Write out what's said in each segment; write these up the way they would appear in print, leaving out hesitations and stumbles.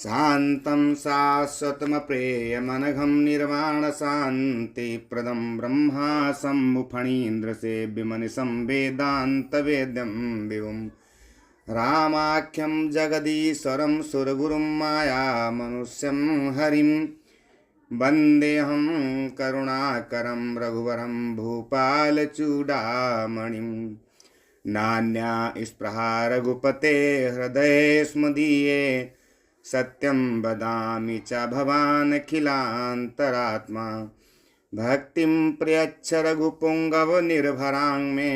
शान्तं शाश्वतमप्रेयमनघं निर्वाणशान्तिप्रदं ब्रह्मा शम्भुफणीन्द्रसेव्यमनिशं वेदान्तवेद्यं विभुं रामाख्यं जगदीश्वरं सुरगुरुं मायामनुष्यं हरिं वन्देऽहं करुणाकरं रघुवरं भूपालचूडामणिं नान्या स्पृहा रघुपते हृदये स्मदीये सत्यं वदामि च भवानखिलान्तरात्मा भक्तिं प्रयच्छ रघुपुङ्गवनिर्भरां मे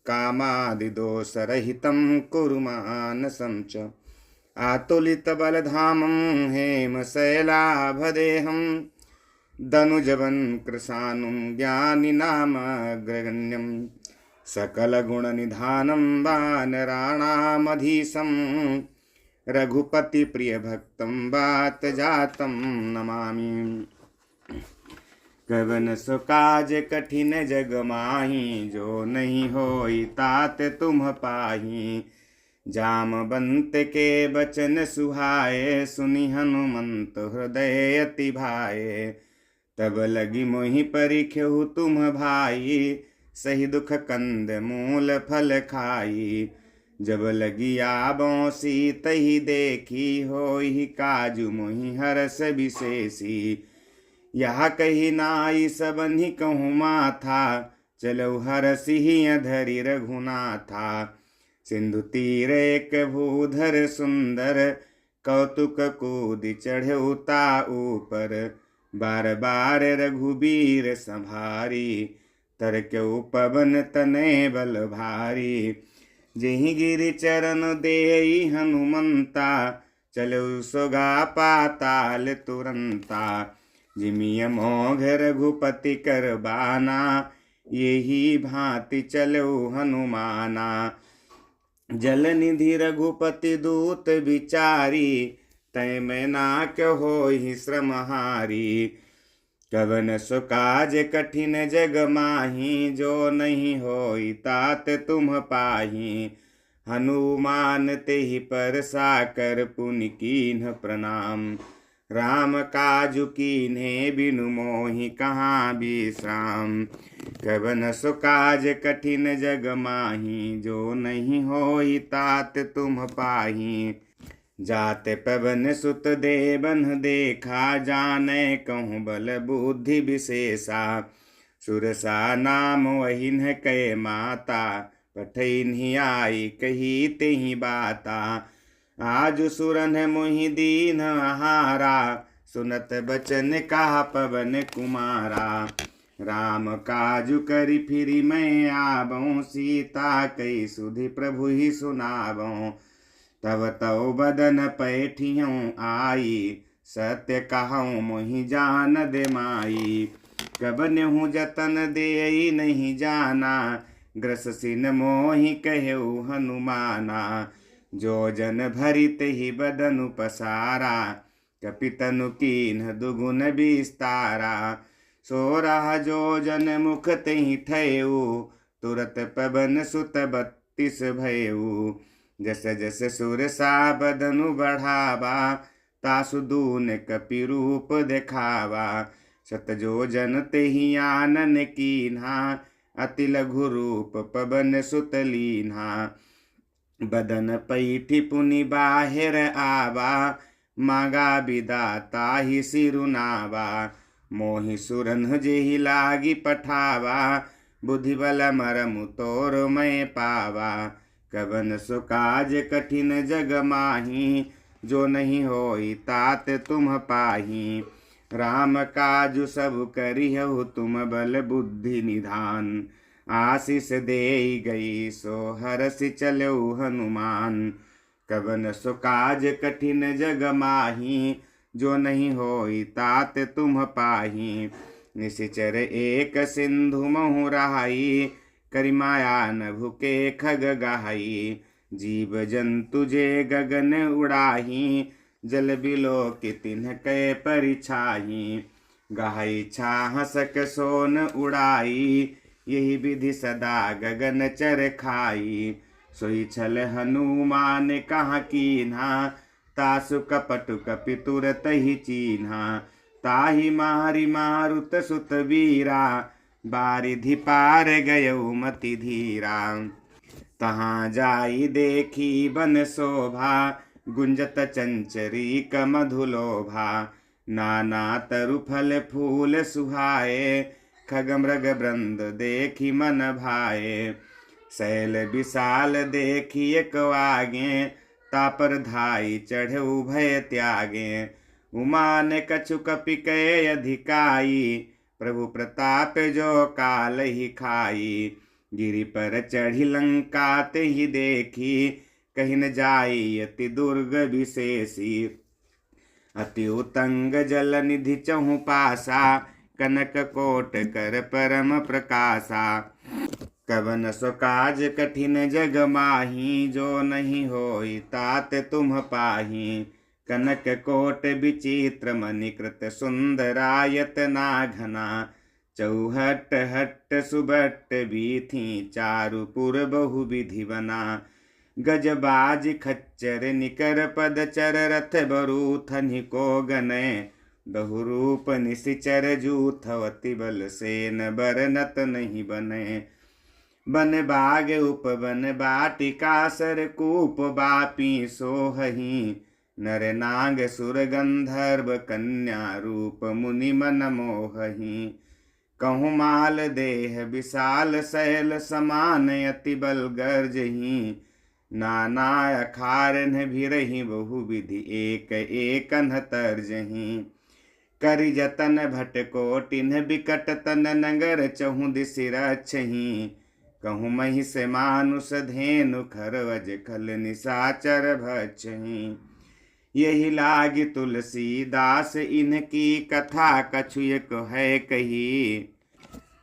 कामादिदोषरहितं कुरु मानसं च आतुलितबलधामं हेमशैलाभदेहं दनुजवन् कृशानुं ज्ञानिनामग्रगण्यं सकलगुणनिधानं वानराणामधीशं रघुपति प्रिय भक्तं वात जातं नमामि। कवन सो काज कठिन जग माही जो नहीं होई तात तुम पाही जामवंत के बचन सुहाए सुनि हनुमंत हृदय अति भाए तब लगी मोहि परिख्यहु तुम भाई सही दुख कंद मूल फल खाई जब लगी आबों सीतहि देखी होई काजू मोहि हरस विशेषी यह कही नाई सबनि कहूँ माथा चलो हरसिहि धरि रघुनाथा सिंधु तीर एक भूधर सुंदर कौतुक कूदि चढ़ौता ऊपर बार बार रघुबीर संभारी तरक्यौ पवन तनय बल भारी जेहि गिरि चरण देई हनुमंता चलो सोगा पाताल तुरंता जिमिय मोघ रघुपति कर बाना यही भांति चलो हनुमाना जल निधि रघुपति दूत विचारी तय में नाक होहि श्रमहारी कवन सो काज कठिन जग माही जो नहीं होई तात तुम पाही हनुमान तेहि पर साकर पुनि कीन्ह प्रणाम राम काजु कीन्हे बिनु मोहि कहाँ विश्राम कवन सो काज कठिन जग माही जो नहीं होई तात तुम पाही जाते पवन सुत देवन देखा जाने कहूँ बल बुद्धि विशेषा सुरसा नाम वहिन कै माता पठैन्हि आई कही तेहि बाता आज सुरन मोहि दीन आहारा सुनत बचन कहा पवन कुमारा राम काजु करि फिरि मैं आबऊँ सीता कई सुधि प्रभु ही सुनाबऊँ तब तव बदन पैठियों आई सत्य कहूँ मोहि जान दे माई कबनहु जतन दे नहीं जाना ग्रस सिन मोहि कहु हनुमाना जो जन भरित ही बदनु पसारा कपितनु कीन्ह दुगुन विस्तारा सोरह जो जन मुख तेहि थयु तुरत पवन सुत 32 भयउ जस जस सुरसा बदनु बढ़ावा तासु दून कपि रूप देखावा सत जो जन तेहि आनन कीन्हा अति लघु रूप पवन सुत लीन्हा बदन पैठी पुनि बाहिर आवा मागा विदाता ही सिरुनावा मोहि सुरन जेहि लागी पठावा बुद्धि बल मरमु तोर मैं पावा कवन सो काज कठिन जग माही जो नहीं होई तात तुम पाही राम काजु सब करिहु तुम बल बुद्धि निधान आशीष देई गई सो हरसि चलो हनुमान कवन सो काज कठिन जग माही जो नहीं होई तात तुम पाही निशिचर एक सिंधु महु रहाई करिमाया न भुके खग गाही जीव जंतु जे गगन उड़ाही जल बिलो के तिन्ह कै परिछाही गाही छाह सक सोन उड़ाई यही विधि सदा गगन चर खाई सोई छल हनुमान कहाँ कीन्हा तासु कपटु कपि तुरत ही चीन्हा। ताहि मारी मारुत सुत वीरा, बारिधि पार गयउ मति धीरा। तहाँ जाई देखी बन शोभा, गुंजत चंचरीक मधुलोभा। नाना तरु फल फूल सुहाए, खग मृग वृंद देखी मन भाए। शैल विशाल देखी एक आगे, तापर धाई चढ़ उभय त्यागे। उमा ने कछु कपि कहे अधिकाई, प्रभु प्रताप जो काल ही खाई। गिरि पर चढ़ी लंका ते ही देखी, कहीं न जाई अति दुर्ग विशेषी। अति उतंग जल निधि चहु पासा, कनक कोट कर परम प्रकाशा। कवन सो काज कठिन जग माही, जो नहीं होई तात तुम पाही। कनक कोट विचित्र मणिकृत सुंदरायत ना घना। चौहट हट्ट सुबट्ट बीथी, चारुपुर बहु विधि बना। गजबाज खच्चर निकर पदचर, रथ बरूथनि को गने। बहुरूप निशिचर जूथवति बल, सेन बरनत नहीं बने। बन बाग उपवन बाटिका, सर कूप बापी सोहही। नर नाग सुर गंधर्व कन्या, रूप मुनि मन मोहही। कहूँ माल देह विशाल शैल समान, अति बल गर्जही। नाना अखारन भिरही बहु विधि, एक एकन तर्जही। करि जतन भट कोटिन बिकट तन, नगर चहु दिसि रक्षही। कहूँ महिष मानुष धेनु, खरवज खल निशाचर भक्षही। यही लागी तुलसीदास इनकी कथा, कछु एक है कही।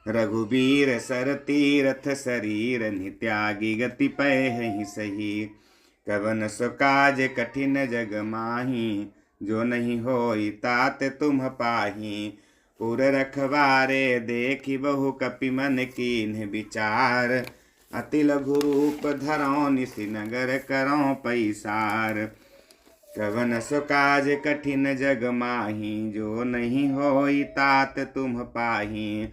रघुबीर सर तीरथ शरीर, नित्यागी गति पै सही। कवन सो काज कठिन जग माही, जो नहीं होई तात तुम पाही। पुर रखवारे देखी बहु कपि मन कीन्ह विचार। अति लघु रूप धरौ निसि नगर करौ पैसार। कवन सो काज कठिन जग माही, जो नहीं होई तात तुम पाही।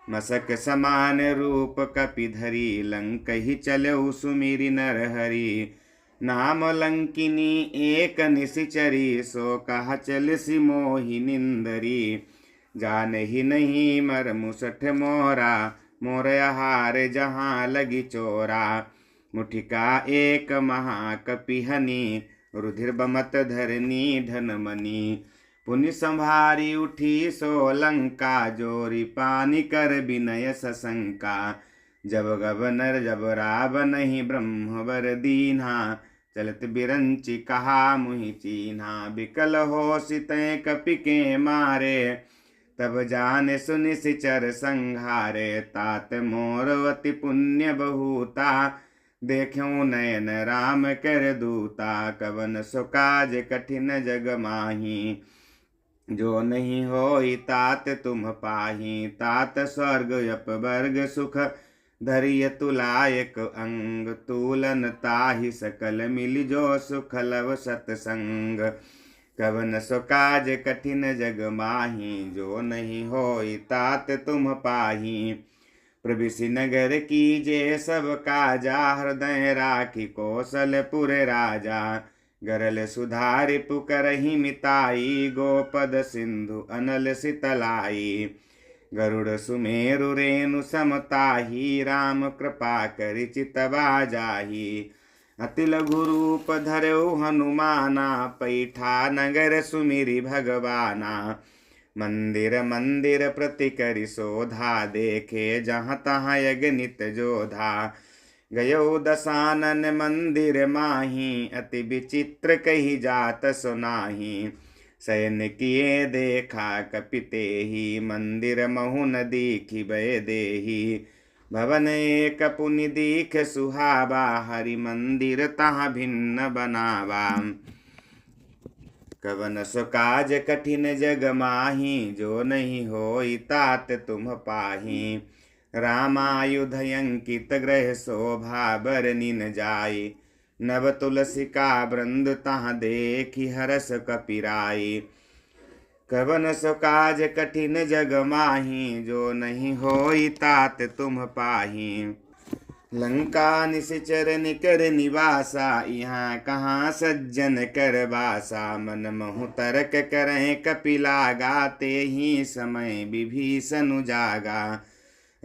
मसक समान रूप कपि धरी, लंक ही चलऊ सुमिरि नर हरि। नाम लंकिनी एक निशिचरी, सो कहा चल सि मोहि निंदरी। जान ही नहीं मर मुसठ मोरा, मोर आहार जहाँ लगी चोरा। मुठिका एक महाकपि हनि, रुधिर बमत धरनी धन मनी। पुनि संभारी उठी सो लंका, जोरी पानी कर विनय सशंका। जब गबनर जब रावण ही ब्रह्मवर दीन्हा, चलत बिरंचि कहा मुहि चीन्हा। बिकल हो सितय कपि के मारे, तब जान सुनि सिचर संघारे। तात मोर अति पुण्य बहुता, देख्यो नयन राम कर दूता। कवन सो काज कठिन जग माही, जो नहीं होई तात तुम पाही। तात स्वर्ग अपवर्ग सुख, धरिय तुलायक अंग। तूलन ताहि सकल मिल, जो सुख लव सतसंग। कवन सो काज कठिन जग माही, जो नहीं होई तात तुम पाही। प्रविशि नगर कीजे सब काजा, हृदय राखी कौशलपुर राजा। गरल सुधारि पुकरहि मिताई, गोपद सिंधु अनल सितलाई। गरुड़ सुमेरु रेणु समताही, राम कृपा करि चितवा जाही। अति लघु रूप धरऊ हनुमाना, पैठा नगर सुमिरि भगवाना। मंदिर मंदिर प्रति करि शोधा, देखे जहाँ तहाँ यज्ञनित जोधा। गयो दसानन मंदिर माही, अति विचित्र कही जात सुनाही। शयन किए देखा कपिते ही, मंदिर महु न दीखि भय देही। भवन एक पुनि दीख सुहावा, हरि मंदिर तहाँ भिन्न बनावा। कवन सो काज कठिन जग माही, जो नहीं होई तात तुम पाही। रामायुध अंकित ग्रह शोभा, बरनि न जाई। नव तुलसी का वृंद तहाँ देखी हरस कपिराई। कवन सो काज कठिन जग माही, जो नहीं होई तात तुम पाही। लंका निश्चर निकर निवासा, यहाँ कहाँ सज्जन कर बासा। मन महु तर्क करें कपिला, गाते ही समय विभीषण जागा।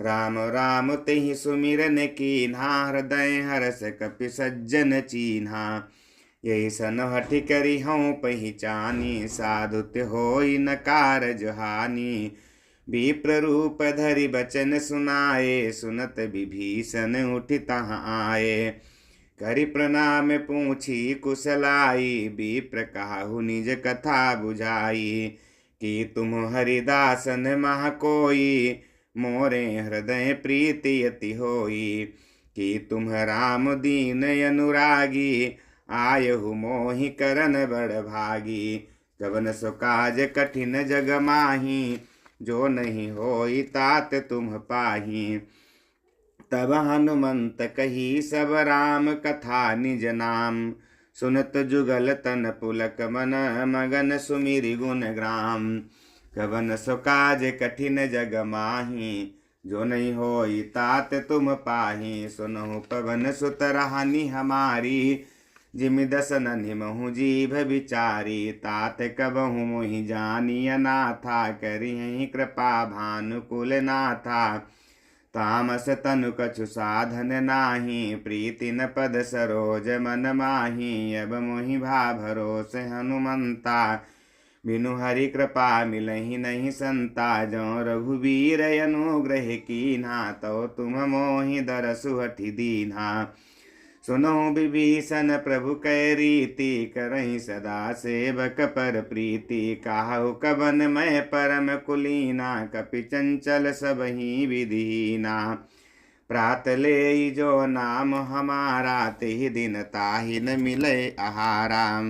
राम राम तेहि सुमिरन कीन्हा, हृदय हर्ष कपि सज्जन चीन्हा। यही सन हठि करि हऊँ पहिचानी, साधुत होई न कारज हानि। विप्र रूप धरि बचन सुनाए, सुनत विभीषण उठि तहाँ आए। करि प्रणाम पूछी कुशलाई, विप्र काहू निज कथा बुझाई। कि तुम हरिदासन मह कोई, मोरे हृदय प्रीति अति होई। कि तुम राम दीन अनुरागी, आयहु मोहि करन बड़ भागी। कवन सो काज कठिन जग माही, जो नहीं होई तात तुम पाही। तब हनुमंत कही सब राम कथा निज नाम, सुनत जुगल तन पुलक मन, मगन सुमिरि गुण ग्राम। कवन सो काज कठिन जग माही, जो नहीं होई तात तुम पाही। सुनहु पवन सुत रानी हमारी, जिमि दसन निमहु जीभ विचारी। तात कबहु मोहि जानिय नाथा, करिहि कृपा भानुकुल नाथा। तामस तनु कछु साधन नाही, प्रीति न पद सरोज मन माही। अब मोहि भा भरोस हनुमंता, बिनु हरि कृपा मिलहि नहीं संता। जो रघुवीर अनुग्रह कीन्हा, तो तुम मोहि दरसु हठि दीन्हा। सुनो विभीषण प्रभु कै रीति, करहि सदा सेवक पर प्रीति। काहु कवन मैं परम कुलीना, कपि चंचल सबहि विधीना। प्रात ले जो नाम हमारा, तेहि दिन ताहि न मिलै आहारा।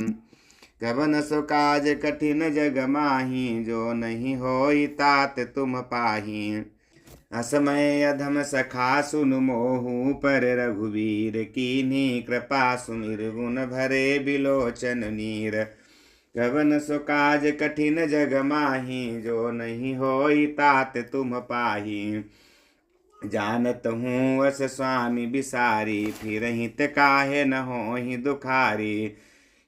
कवन सो काज कठिन जग माही, जो नहीं होई तात तुम पाही। असमय अधम सखा सुनु मोहु, पर रघुवीर कीन्ही कृपा। सुमिर गुण भरे बिलोचन नीर, कवन सो काज कठिन जग माही। जो नहीं होई तात तुम पाही। जानत हूँ अस स्वामी बिसारी, फिरहित काहे न होहि दुखारी।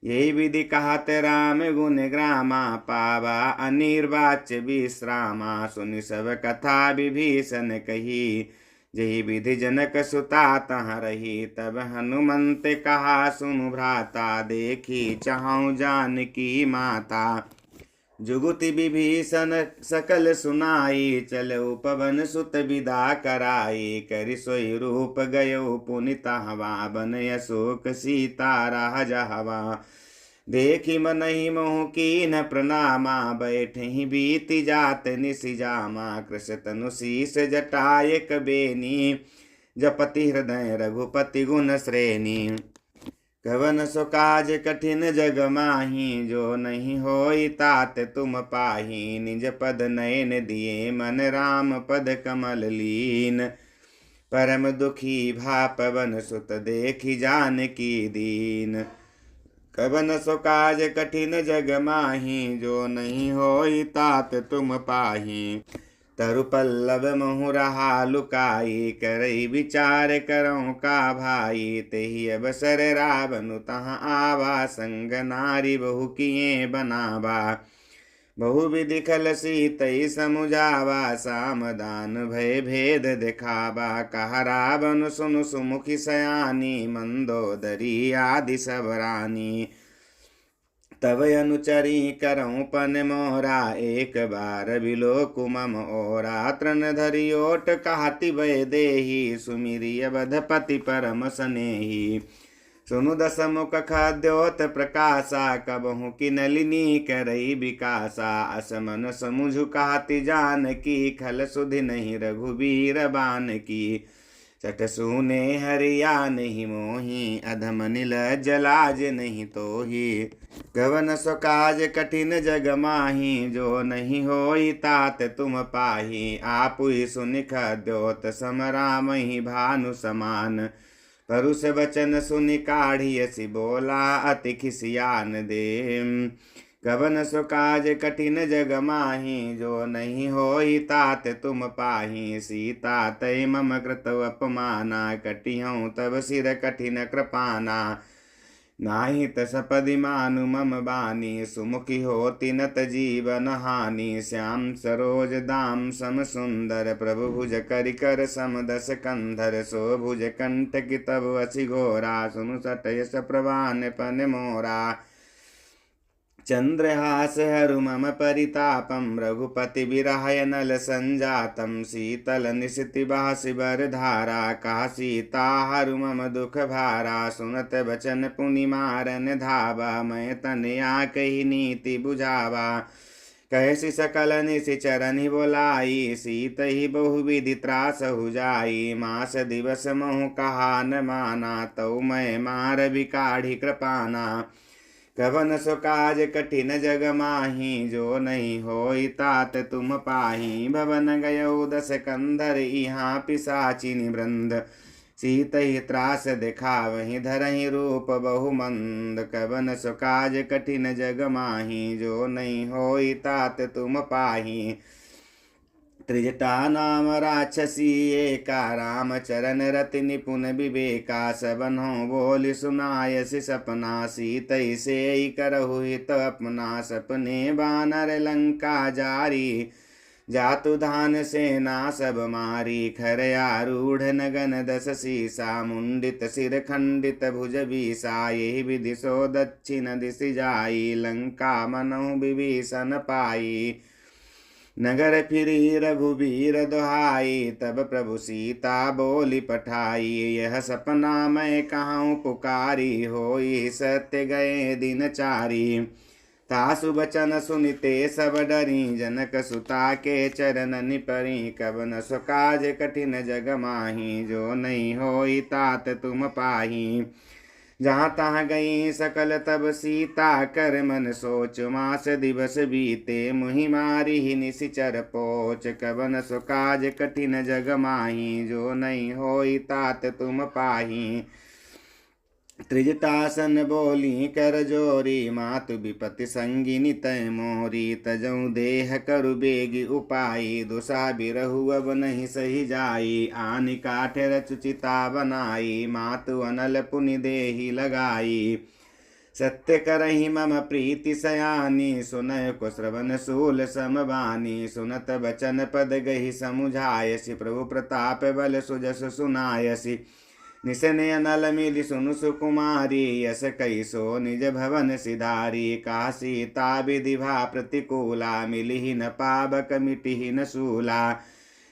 यही विधि कहत राम गुण ग्रामा, पावा अनिर्वाच्य विश्रामा। सुनि सब कथा विभीषण कही, जही विधि जनक सुता तहाँ रही। तब हनुमंत कहा सुनु भ्राता, देखी चाहूँ जानकी माता। जुगुति विभीषण सकल सुनाई, चलऊ पवन सुत विदा कराई। करि सोई रूप गयो पुनि तहवा, बन अशोक सीता राज हवा। देखि मनहि मोह कीन्ह प्रणामा, बैठहि बीति जात निसिजामा। कृश तनु शीस जटायक बेनी, जपति हृदय रघुपति गुण श्रेणी। कवन सो काज कठिन जग माही, जो नहीं होई तात तुम पाही। निज पद नयन दिए मन, राम पद कमल लीन। परम दुखी भा पवन सुत, देखि जानकी दीन। कवन सो काज कठिन जग माही, जो नहीं होई तात तुम पाही। तरु पल्लव महु रहा लुकाई, करई विचार करऊँ का भाई। तेहि अवसर रावनु तहाँ आवा, संग नारी बहु किए बनावा। बहु विधि खल सीतई समुझावा, सामदान भय भेद दिखावा। कहा रावण सुनु सुमुखी सयानी, मंदोदरी आदि सब रानी। तव अनुचरी करऊँ पन मोरा, एक बार बिलोकु मम ओरा। तृण धरि ओट कहति भय देहि, सुमिरि अवधपति परम स्नेही। सुनु दस मुख खद्योत प्रकाशा, कबहु किनलिनी करई विकासा। असमन समुझु कहति जानकी, खल सुधि नहीं रघुबीर बानकी। सठ सुने हरिया नहीं मोही, अधम नीलज्ज लाज नहीं तोही। कवन सो काज कठिन जग माही, जो नहीं होई तात तुम पाही। आपुई सुनि खद्योत सम रामहि भानु समान। परुष बचन सुनि काढ़ियसि बोला अति खिसियान दे। कवन सो काज कठिन जग माही जो नहीं होई तात तुम पाही। सीता तय मम कृत अपमाना कटिहऊँ तब सिर कठिन कृपाना। नाही तसपदि मानु मम बानी सुमुखी होती नत जीवन हानि। श्याम सरोज दाम सम सुंदर प्रभु भुज करि कर सम दस कंधर। सो भुज कंठ की तब असि घोरा सुनु सटयस प्रवान पन मोरा। चंद्रहास हरु मम परितापम रघुपति विरहय नल संजातम। शीतल निशिति बासि बर धारा कहा सीता हरु मम दुख भारा। सुनत बचन पुनि मारन धावा मैं तनया कही नीति बुझावा। कहसी सकल निशिचरन बोलाई सीत ही बहुविधि त्रास हो जाई। मास दिवस महु कहा न माना तौ मैं मार बिकाढ़ी कृपाना। कवन सो काज कठिन जग माही जो नहीं होई तात तुम पाही। भवन गयो दस कंधर इहाँ पिशाचिनी वृंद। सीत ही त्रास दिखावहि धरहि रूप बहुमंद। कवन सो काज कठिन जग माही जो नहीं होई तात तुम पाही। त्रिजटा नाम राक्षसी एका राम चरण रति निपुण विवेका। सबन्हों बोल सुनायसि सपना सीतै से करहु हित अपना। सपने बानर लंका जारी जातु धान सेना सब मारी। खरयारूढ़ नगन दस सीसा मुंडित सिर खंडित भुज बीसा। यही विधि सो दक्षिण दिशि जाई लंका मनहु विभीषण पाई। नगर फिरी रघुबीर दुहाई तब प्रभु सीता बोली पठाई। यह सपना मैं कहाँ पुकारी होई सत्य गए दिन चारी। तासु बचन सुनिते सब डरी जनक सुता के चरण परी। कवन सो काज कठिन जग माही जो नहीं होई तात तुम पाही। जहाँ तहाँ गई सकल तब सीता कर मन सोच। मास दिवस बीते मुहि मारी ही निशिचर पोच। कवन सो काज कठिन जग माही जो नहीं होई तात तुम पाही। त्रिजटासन बोली कर जोरी मातु विपति संगिनी तय मोरी। तजऊ देह करु बेगी उपाई दुसा बिरहु अब नहीं सही जाई। आनि काठ रचुचिता बनाई मातु अनल पुनि देहि लगाई। सत्य करहि मम प्रीति सयानी सुनय को श्रवण सूल समबानी। सुनत बचन पद गहि समुझायसि प्रभु प्रताप बल सुजस सुनायसि। निसने अनल मिलि सुनु सुकुमारी यस कैसो निज भवन सिधारी। का सीता विधि भा प्रतिकूला मिलिहि न पावक मिटिहि न शूला।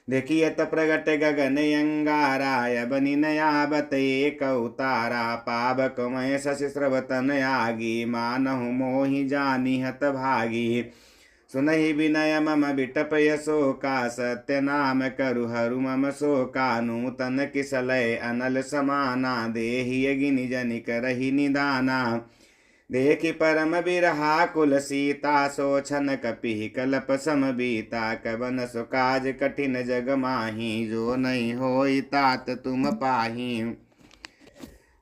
देखियत प्रगट गगन अंगारा बनि नयाबत एक अवतारा। पावक मय शशि स्रवतन आगी मानहु मोहि जानि हत भागी। सुनहि विनय मम बिटप यशोका सत्य नाम करु हरु मम शोका। नूतन किसलय अनल समाना देहि अगिनि जनिक रहि निदाना। देखि परम बिरहा कुल सीता सोछन कपि कलप सम बीता। कवन सो काज कठिन जग माही जो नहीं होई तात तुम पाही।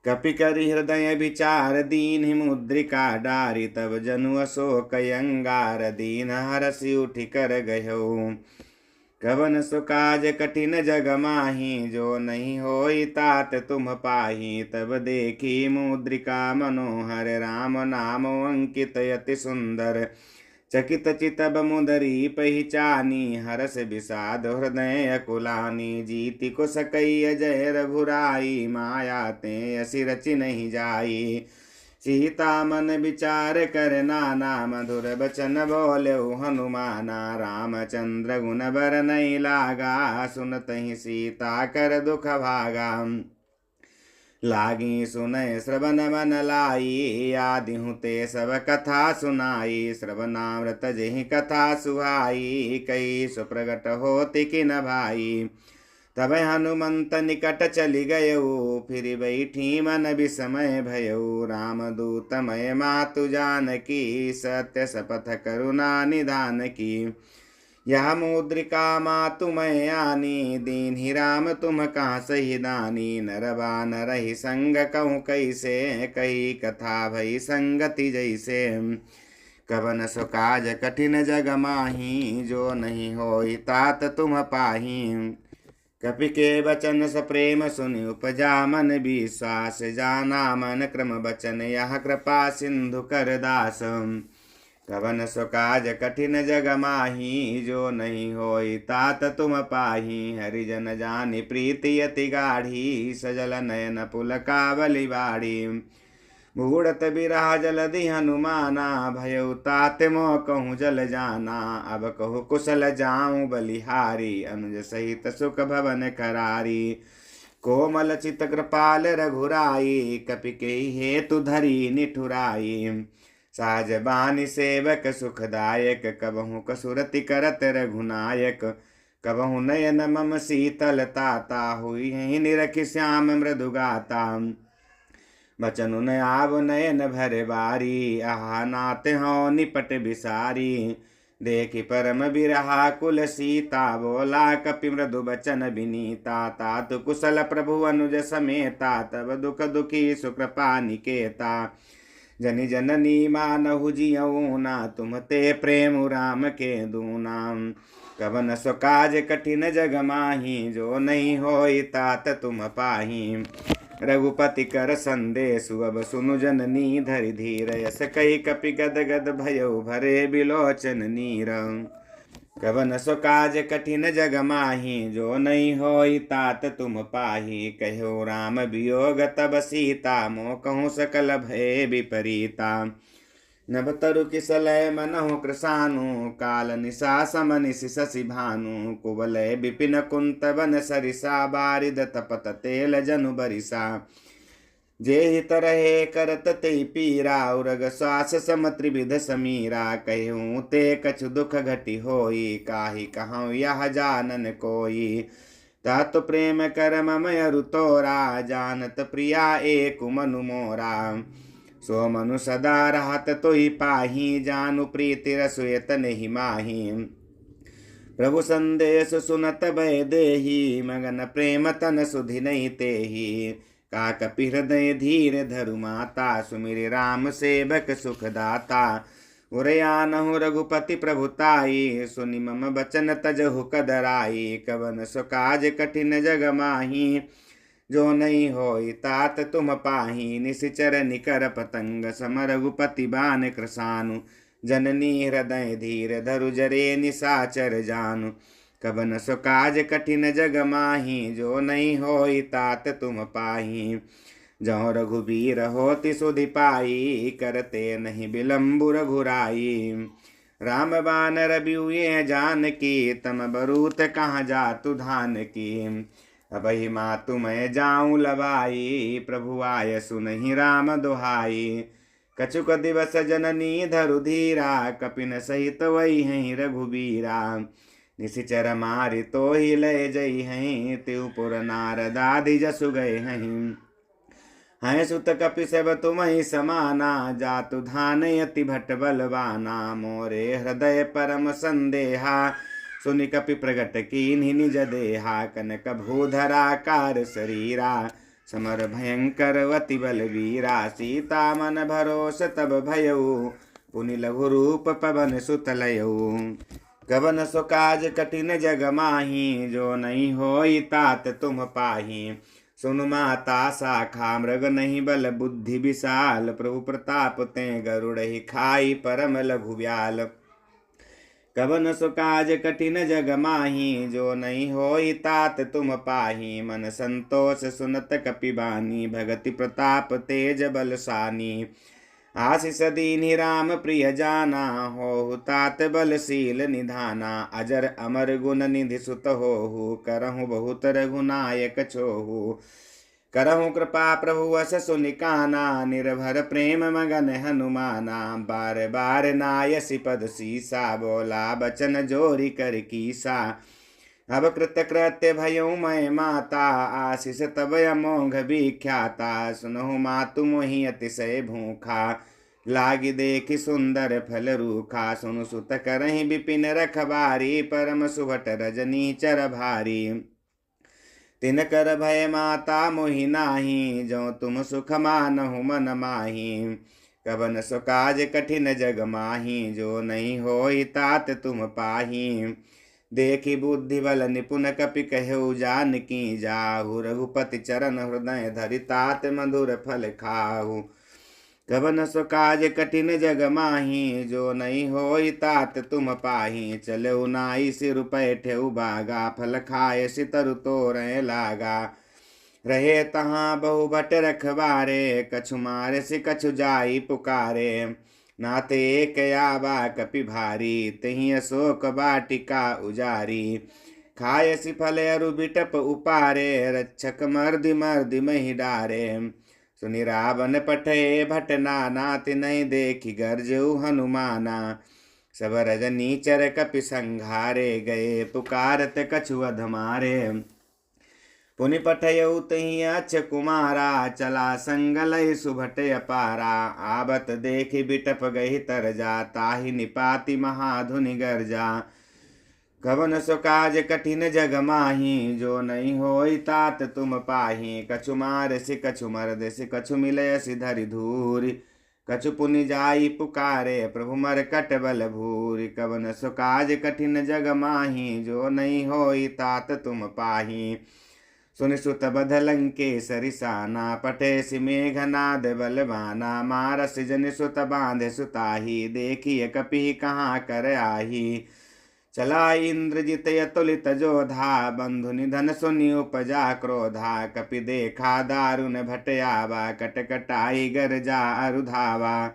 कपि करि हृदय विचार दीन मुद्रिका डारी। तब जनु अशोक अंगार दीन हरसि उठि कर गयो। कवन सो काज कठिन जग माही जो नहीं होई तात तुम पाही। तब देखी मुद्रिका मनोहर राम नाम अंकित यति सुंदर। चकित चितब मुदरी पहिचानी हरस विषाद हृदय अकुलानी। जीति को सकई अजय रघुराई माया ते असि रचि नहीं जाई। सीता मन विचार कर नाना मधुर बचन बोल्यो हनुमाना। रामचंद्र गुण बर नहीं लागा सुनत ही सीता कर दुख भागा। लागी सुनय श्रवण मन लाई आदि हुते सब कथा सुनाई। श्रवणामृत जहि कथा सुहाई कई सुप्रगट होति किन भाई। तब हनुमंत निकट चली गयो फिर बैठी मन विस्मय भयो। रामदूतमय मातु जानकी सत्य शपथ करुणा निधान की। यह मुद्रिका मातु मैं आनी, दीन ही राम तुम कहाँ सही दानी। नरवा नरहि संग कहूँ कैसे, कही कथा भई संगति जैसे। कवन सो काज कठिन जग माही, जो नहीं होई तात तुम पाही। कपि के वचन सप्रेम सुनि, उपजा मन विश्वास। जाना मन क्रम बचन, यह कृपा सिंधु कर दास। कवन सो काज कठिन जग माही, जो नहीं होई तात तुम पाही। हरिजन जानि प्रीति अति गाढ़ी, सजल नयन पुलकावली बाड़ी। बूढ़त बिरहा जलधि हनुमाना, भयउ तात मोह कहूँ जल जाना। अब कहूँ कुशल जाऊँ बलिहारी, अनुज सहित सुख भवन करारी। कोमल चित कृपाल रघुराई, कपि के हेतु धरी निठुराई। साज बानी सेवक सुखदायक, कबहु कसुरति करत रघुनायक। कबहु नयन मम शीतल ताता, हुई निरखि श्याम मृदु गाता। बचनु न आव नयन भर बारी, आहा नाथ हो निपट बिसारी। देखि परम बिरहा कुल सीता, बोला कपि मृदु बचन बिनीता। तात कुशल प्रभु अनुज समेता, तब दुख दुखी सुकृपा निकेता। जनि जननी मानहु जियऊ ना, तुम ते प्रेम राम के दूना। कवन सो काज कठिन जग माही, जो नहीं होई तात तुम पाही। रघुपति कर संदेशु, अब सुनु जननी धरि धीर। यस कही कपि गद गद भयउ, भरे बिलोचन नीर। कवन सो काज कठिन जग माही, जो नहीं होई तात तुम पाही। कहो राम वियोग तब सीता, मोह कहूँ सकल भय विपरीता। नभ तरु किसलय मनहु कृसानु, काल निशा समनिशि शशि भानु। कुवलय विपिन कुंत वन सरिसा, बारिद तपत तेल जनु बरिसा। जे तरहे करत ते पीरा, उरग श्वास सम त्रिविध समीरा। कहूँ ते कछु दुख घटी होई, काहि कहूँ यह जानन कोई। तात प्रेम कर मम अरु तोरा, जानत प्रिया एक मनु मोरा। सो मनु सदा रहत तोहि पाही, जानु प्रीति रसुयत नहीं माही। प्रभु संदेश सुनत भय देहि, मगन प्रेम तन सुधि नहीं तेहि। का कपि हृदय धीर धरु माता, सुमिरि राम सेवक सुखदाता। उरयानहु रघुपति प्रभुताई, सुनि मम बचन तजहु कदराई। कवन सो काज कठिन जग माही, जो नहीं होई तात तुम पाही। निशिचर निकर पतंग सम, रघुपति बान कृसानु। जननी हृदय धीर धरु, जरे निशाचर जानु। कवन सो काज कठिन जग माही, जो नहीं होई तात तुम पाही। जहाँ रघुबीर होति सुधि पाई, करते नहीं बिलम्बु रघुराई। राम बान रबियुए जानकी, तम बरूत कहाँ जातु धान की। अबहि मातु मैं जाऊँ लबाई, प्रभु आय सुनहि राम दुहाई। कछुक दिवस जननी धरु धीरा, कपिन सहित वही हैं रघुबीरा। निशिचर मारि तो ही लय जई हैं, त्रिपुर नारदादि जसु गए हैं। हैं सुत कपि सब तुमहि समाना, जातु धान यति भट बलवाना। मोरे हृदय परम संदेहा, सुनि कपि प्रगट कीन्हि निज देहा। कनक भूधराकार शरीरा, समर भयंकर अति बलवीरा। सीता मन भरोस तब भयउ, पुनि लघु रूप पवन सुत लयउ। कवन सो काज कठिन जग माही, जो नहीं होई तात तुम पाही। सुनु माता शाखा मृग नहीं बल बुद्धि विशाल, प्रभु प्रताप ते गरुड़हि खाई परम लघु ब्याल। कवन सो काज कठिन जग माही, जो नहीं होई तात तुम पाही। मन संतोष सुनत कपि बानी, भगति प्रताप तेज बलसानी। आशीष दीन्हि राम प्रिय जाना, हो तात बलशील निधाना। अजर अमर गुण निधि सुत होहु, करहु बहुत रघुनायक छोहु। करहु कृपा प्रभु अस सुनिकाना, निर्भर प्रेम मगन हनुमाना। बार बार नायसि पद सीसा, बोला बचन जोरी कर कीसा। अब कृत कृत्य भयउ मैं माता, आशीष तब अमोघ विख्याता। सुनहु मातु मोहि अतिशय भूखा, लागी देखि सुंदर फल रूखा, सुनु सुत करहि विपिन रखबारी, परम सुभट रजनी चर भारी। तिन कर भय माता मोहि नाही, जो तुम सुख मानहु मन माही। कवन सो काज कठिन जग माही, जो नहीं होई तात तुम पाही। देखी बुद्धि बल निपुण कपि कहु जानकी जाहु, रघुपति चरण हृदय धरि तात मधुर फल खाहु। कवन सो काज कठिन जग माही, जो नहीं होई तात तुम पाही। चलऊ नाई सिर पैठेउ बागा, फल खाए सितरु तोरय लागा। रहे तहाँ बहु भट रखवारे, कछु मारे से कछु जाई पुकारे। नाते एक आबा कपि भारी, तही अशोक वाटिका उजारी। खायसी फल अरु बिटप उपारे, रक्षक मर्दि मर्दि महि डारे। सुनि रावण पठे भट नाना, तिनहि देखि गरजऊ हनुमाना। सब रजनी चर कपि संघारे, गए पुकारत कछु अध मारे। पुनि पठयऊ तहि अक्ष कुमारा, चला संग लय सुभट अपारा। आबत देखि बिटप गहि तरजा, ताहि निपाति महाधुनि गर्जा। कवन सो काज कठिन जग माही, जो नहीं होई तात तुम पाही। कछु मार सि कछु मर्द सि, कछु मिलय सि धरि धूरि। कछु पुनि जाई पुकारे, प्रभु मरकट बल भूरि। कवन सो काज कठिन जग माही, जो नहीं होई तात तुम पाही। सुनि सुत बध लंकेसरि साना, पठे सि मेघनाद बलवाना। मारस जनि सुत बांधे सुताही, देखिए कपि कहाँ कर आही। चला इंद्रजित अतुलित जोधा, बंधु निधन सुनि उपजा क्रोधा। कपि देखा दारुण भट आवा, कटकटाई गरजा अरुधावा।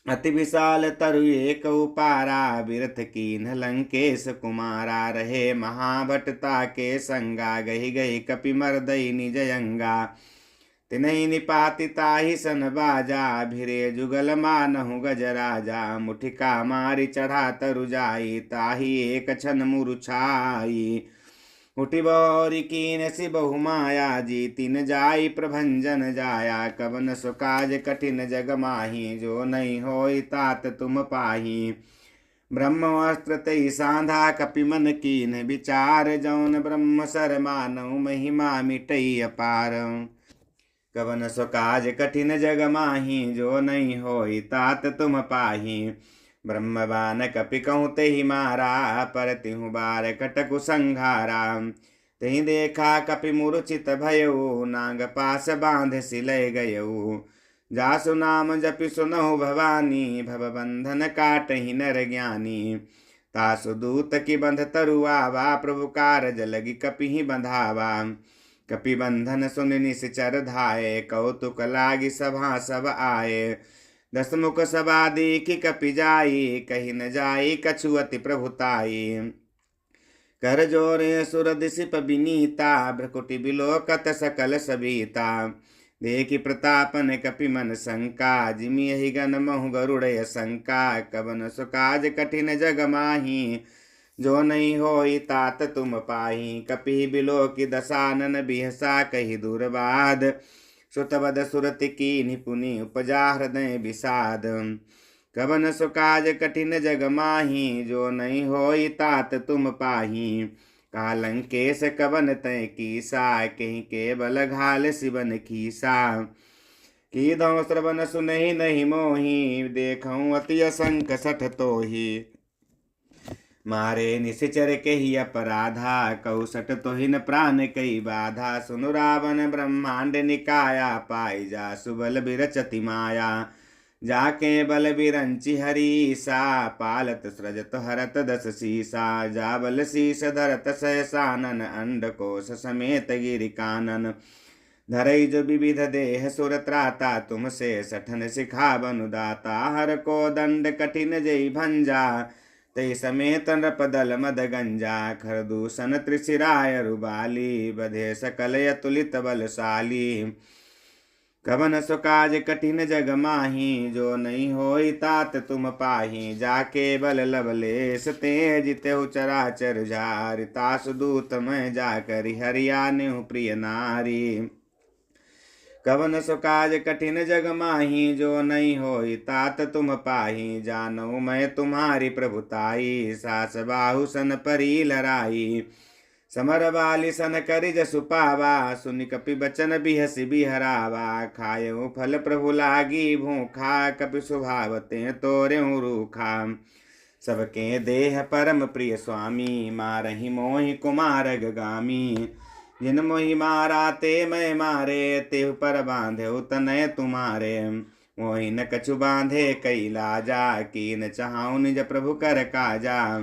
अति विशाल तरु एक उपारा, बिरथ कीन्ह लंकेश कुमारा। रहे महाभटता के संगा, गही गही कपि मर्दई निज अंगा। तिनहि निपाति ताहि सन बाजा, भिरे जुगल मानहु गजराजा। मुठिका मारि चढ़ा तरु जाई, ताहि एक क्षण मुरुछाई। उठि बौरि कीन सि बहु माया, जीति न जाई प्रभंजन जाया। कवन सो काज कठिन जग माही, जो नहीं होई तात तुम पाही। ब्रह्मवस्त्र तई सांधा, कपि मन कीन विचार। जौन ब्रह्म सर मानहु, महिमा मिटई अपार। कवन सो काज कठिन जग माही, जो नहीं होई तात तुम पाही। ब्रह्मवान कपि कहूँ तेहि मारा, पर तिहु बार कटकु संघारा। तहि देखा कपि मूर्छित भयऊ, नाग पास बांध सिलय गयऊ। जासु नाम जपि सुनहु भवानी, भव बंधन काटहि नर ज्ञानी। तासु दूत की बंध तरुआवा, प्रभु कारज लगी कपिहि बंधावा। कपि बंधन सुनि निश्चर धाये, कौतुक लागी सभा सब आए। दस मुख सभा देखि कपि जाई, कहि न जाई कछु अति प्रभुताई। कर जोरे सुर दिसिप बिनीता, भ्रकुटि बिलोकत सकल सबीता। देखि प्रतापन कपि मन शंका, जिमि यहि गन महु गरुड़य शंका। कवन सो काज कठिन जग माही, जो नहीं होई तात तुम पाही। कपि बिलोकि दसानन बिहसा, कहि दुर्बाद। सुतवद सुरति कीन्हि पुनि, उपजा हृदय विषाद। कवन सो काज कठिन जग माही, जो नहीं होई तात तुम पाही। कालंकेश कवन तय कीसा, कहीं केवल घाल सिवन खीसा। कीधौ श्रवण सुनहि नहीं मोही, देखऊँ अति असंक सठ तोही। मारे निश्चर कही अपराधा, कहु सट तोहिन प्राण कई बाधा। सुनु रावण ब्रह्मांड निकाया, पाई जा सुबल बिरचति माया। जाके बल बिरंचि हरीसा, पालत सृजत हरत दस सीसा। जाबल शीस धरत सहसानन, अंडकोश समेत गिरि कानन। धरई जो विविध देह सुर त्राता, तुमसे सठन सिखा बनुदाता। हर को दंड कठिन जय भंजा, ते समेत नृप दल मद गंजा। खरदूषण त्रिशिराय रुबाली, बधे सकल अतुलित बलशाली। कवन सो काज कठिन जग माही, जो नहीं होई तात तुम पाही। जाके बल लवलेश तेज तेहु चराचर झारि, तासु दूत मैं जाकर हरियानेहु प्रिय नारी। कवन सो काज कठिन जग माही, जो नहीं होई तात तुम पाही। जानऊ मैं तुम्हारी प्रभुताई, सास बाहु सन परी लराई। समर बाली सन करि जसु पावा, सुनि कपि बचन बिहसि बिहरावा। खायऊ फल प्रभु लागी भूखा, कपि स्वभाव ते तोरेऊ रूखा। सबके देह परम प्रिय स्वामी, मारहि मोहि कुमार गामी। जिन मोहि मारा ते मैं मारे, तेहु पर बांधे तनय तुम्हारे। मोहि न कछु बांधे कई लाजा, कीन चाहूँ निज प्रभु कर काजा।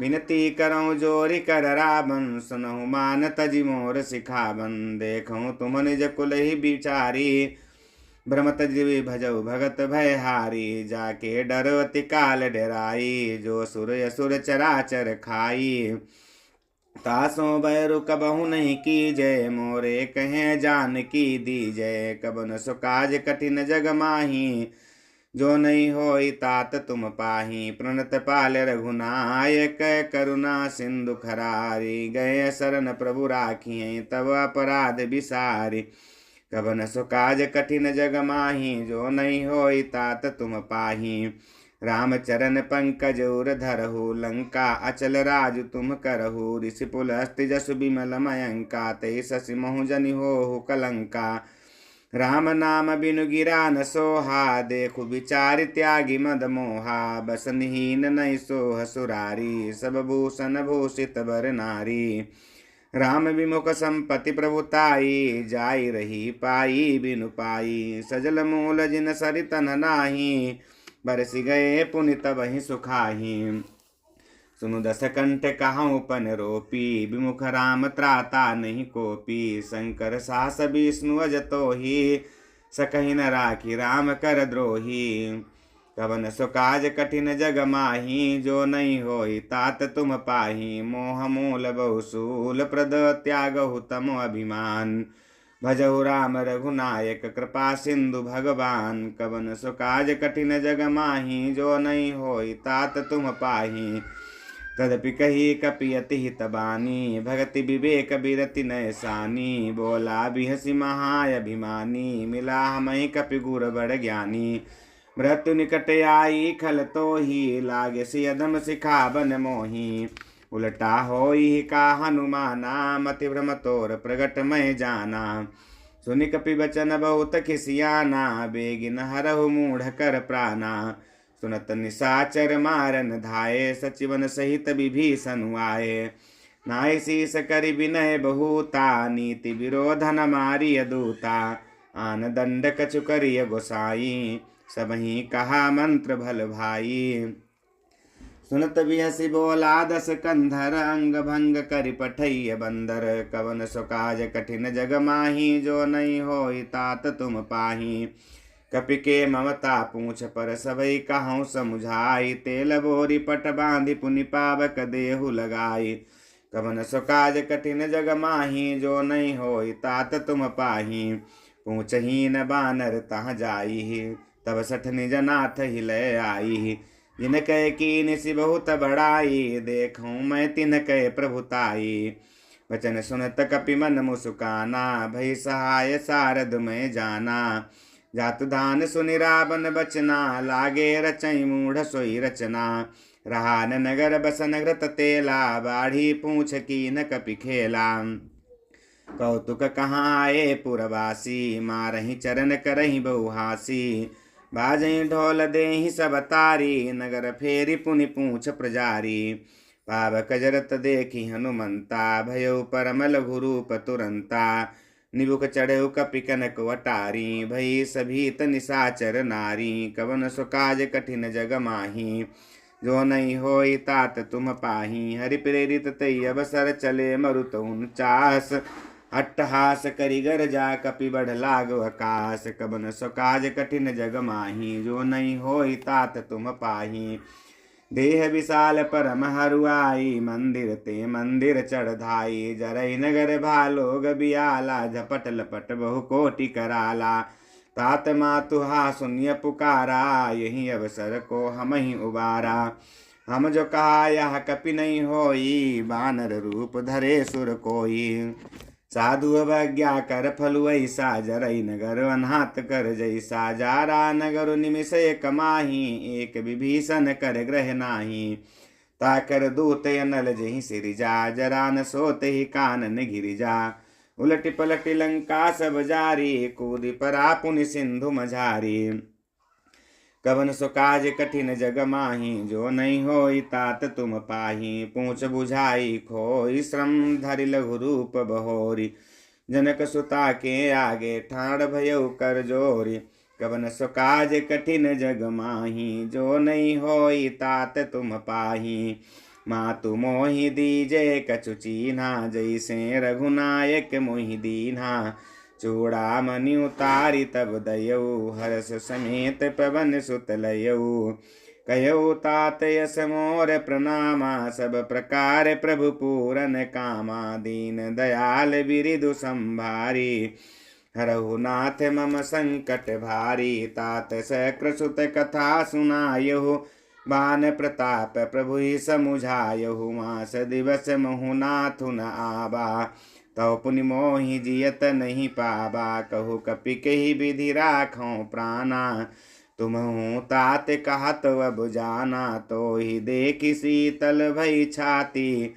विनती करऊँ जोरि कर रावण, सुनहु मान तजि मोर सिखावन। देखूँ तुम निज कुल ही बिचारी, भ्रमत जीवी भजऊ भगत भयहारी। जाके डरवति काल डराई, जो सुर असुर चराचर खाई। तासों बैरु कबहु नहीं की जय, मोरे कहें जान की दी जय। कबन सो काज कठिन जग माही, जो नहीं होई तात तुम पाही। प्रणत पाल रघुनायक, करुणा सिंधु खरारी। गए शरण प्रभु राखिए, तब अपराध बिसारी। कबन सो काज कठिन जग माही, जो नहीं होई तात तुम पाही। राम चरण पंकज उर धरहु, लंका अचल राजु तुम करहु। ऋषि पुल अस्ति जसु बिमल मयंका, ते शशि महु जनि होहु कलंका। राम नाम बिनु गिरा न सोहा, देखु विचारि त्यागी मद मोहा। बसनहीन नहीं सोह सुरारी, सब भूषण भूषित बर नारी। राम विमुख संपत्ति प्रभुताई, जाई रही पाई बिनु पाई। सजल मूल जिन सरितन नाही, बरसि गए पुनि तबहि सुखाही। सुनु दस कंठ कहाऊँ पन रोपी, विमुख राम त्राता नहीं कोपी। शंकर सास विष्णु अजतो ही, सकहि न राखी राम कर द्रोही। कवन सो काज कठिन जग माही, जो नहीं होई तात तुम पाही। मोह मूल बहुसूल प्रद, त्यागहु तमो अभिमान। भजहु राम रघुनायक, कृपा सिंधु भगवान। कवन सो काज कठिन जग माही, जो नहीं होई तात तुम पाही। तदपि कही कपि अति हित बानी, भगति विवेक बिरति नयसानी। बोला बिहसि महाअभिमानी, मिला हमहि कपि गुर बड़ ज्ञानी। मृत्यु निकट आई खल तो ही, लागे सि अधम सिखा बन मोही। उलटा होई का हनुमाना, मति भ्रम तोर प्रगट मैं जाना। सुनि कपि बचन बहुत खिसियाना, बेगिन हरहु मूढ़ कर प्राणा। सुनत निशाचर मारन धाये, सचिवन सहित विभीषण आए। नाहि शीस करि विनय बहुता, नीति विरोधन मारिय दूता। आन दंड कछु करिय गोसाई, सबहि कहा मंत्र भल भाई। सुनत बिहसि बोला दस कंधर, अंग भंग करि पठैय बंदर। कवन सो काज कठिन जग माही, जो नहीं होई तात तुम पाही। कपि के ममता पूछ पर सबई कहूँ समुझाई। तेल बोरी पट बांधि पुनि पावक देहु लगाई। कवन सो काज कठिन जग माही, जो नहीं होई तात तुम पाही। पूछहीन बानर तहाँ जाई, तब सठ निज नाथ हिले आई। जिन कह कीन सि बहुत बड़ाई, देखूँ मैं तिन कह प्रभुताई। वचन सुनत कपि मन मुस्काना, भई सहाय सारद में जाना। जातु धान सुनि रावण बचना, लागे रचई मूढ़ सोई रचना। रहा न नगर बसन घृत तेला, बाढ़ी पूछ कीन कपि खेला। कौतुक कहाँ आए पुरवासी, मारहि चरण करहि बहुहासी। बाजहि ढोल देहि सब तारी, नगर फेरी पुनि पूछ प्रजारी। पावक जरत देखी हनुमंता, भयउ परम लघु रूप तुरंता। निबुक चढ़ऊ कपि कनक वटारी, भई सभीत निशाचर नारी। कवन सो काज कठिन जग माही, जो नहीं होई तात तुम पाही। हरि प्रेरित तई अवसर चले, मरुत 49। अट्टहास करि गरजा, कपि बढ़ लागु आकाश। कवन सो काज कठिन जग माही, जो नहीं होई तात तुम पाही। देह विशाल परम हरुआई, मंदिर ते मंदिर चढ़ धाई। जरई नगर भालो गबियाला, झपट लपट बहु कोटि कराला। तात मातुहा सुनिय पुकारा, यही अवसर को हम ही उबारा। हम जो कहा यह कपि नहीं होई, बानर रूप धरे सुर कोई। साधु अवज्ञा कर फलु ऐसा जरई नगर अनहात कर जैसा जारा नगर निमिष एक माही एक विभीषण कर ग्रह नाही ताकर दूत अनल जही सिरिजा जरा न सोत ही कानन गिरिजा उलट पलट लंका सब जारी कूद परा पुनि सिंधु मझारी कवन सो काज कठिन जग माही जो नहीं होई तात तुम पाही पूछ बुझाई खोई श्रम धरि लघु रूप बहोरी जनक सुता के आगे ठाड़ भयउ कर जोरी कवन सो काज कठिन जग माही जो नहीं होई तात तुम पाही मातु मोहि दीजे कछु चीन्हा जैसे रघुनायक मोहि दीन्हा चूड़ामणि उतारी तब दयऊ हर्ष समेत पवन सुत लयऊ कयऊ तात यस मोर प्रणामा सब प्रकार प्रभु पूरन कामा दीन दयाल बिरिदु संभारी हरहु नाथ मम संकट भारी तात सकृत कथा सुनायहु बान प्रताप प्रभु ही समुझायहु मास दिवस महु नाथु न आबा तव पुनि मोहि जियत नहीं पाबा कहु कपि कही विधि राखों प्राणा तुम हूँ तात कहत अब जाना तो ही देखी शीतल भई छाती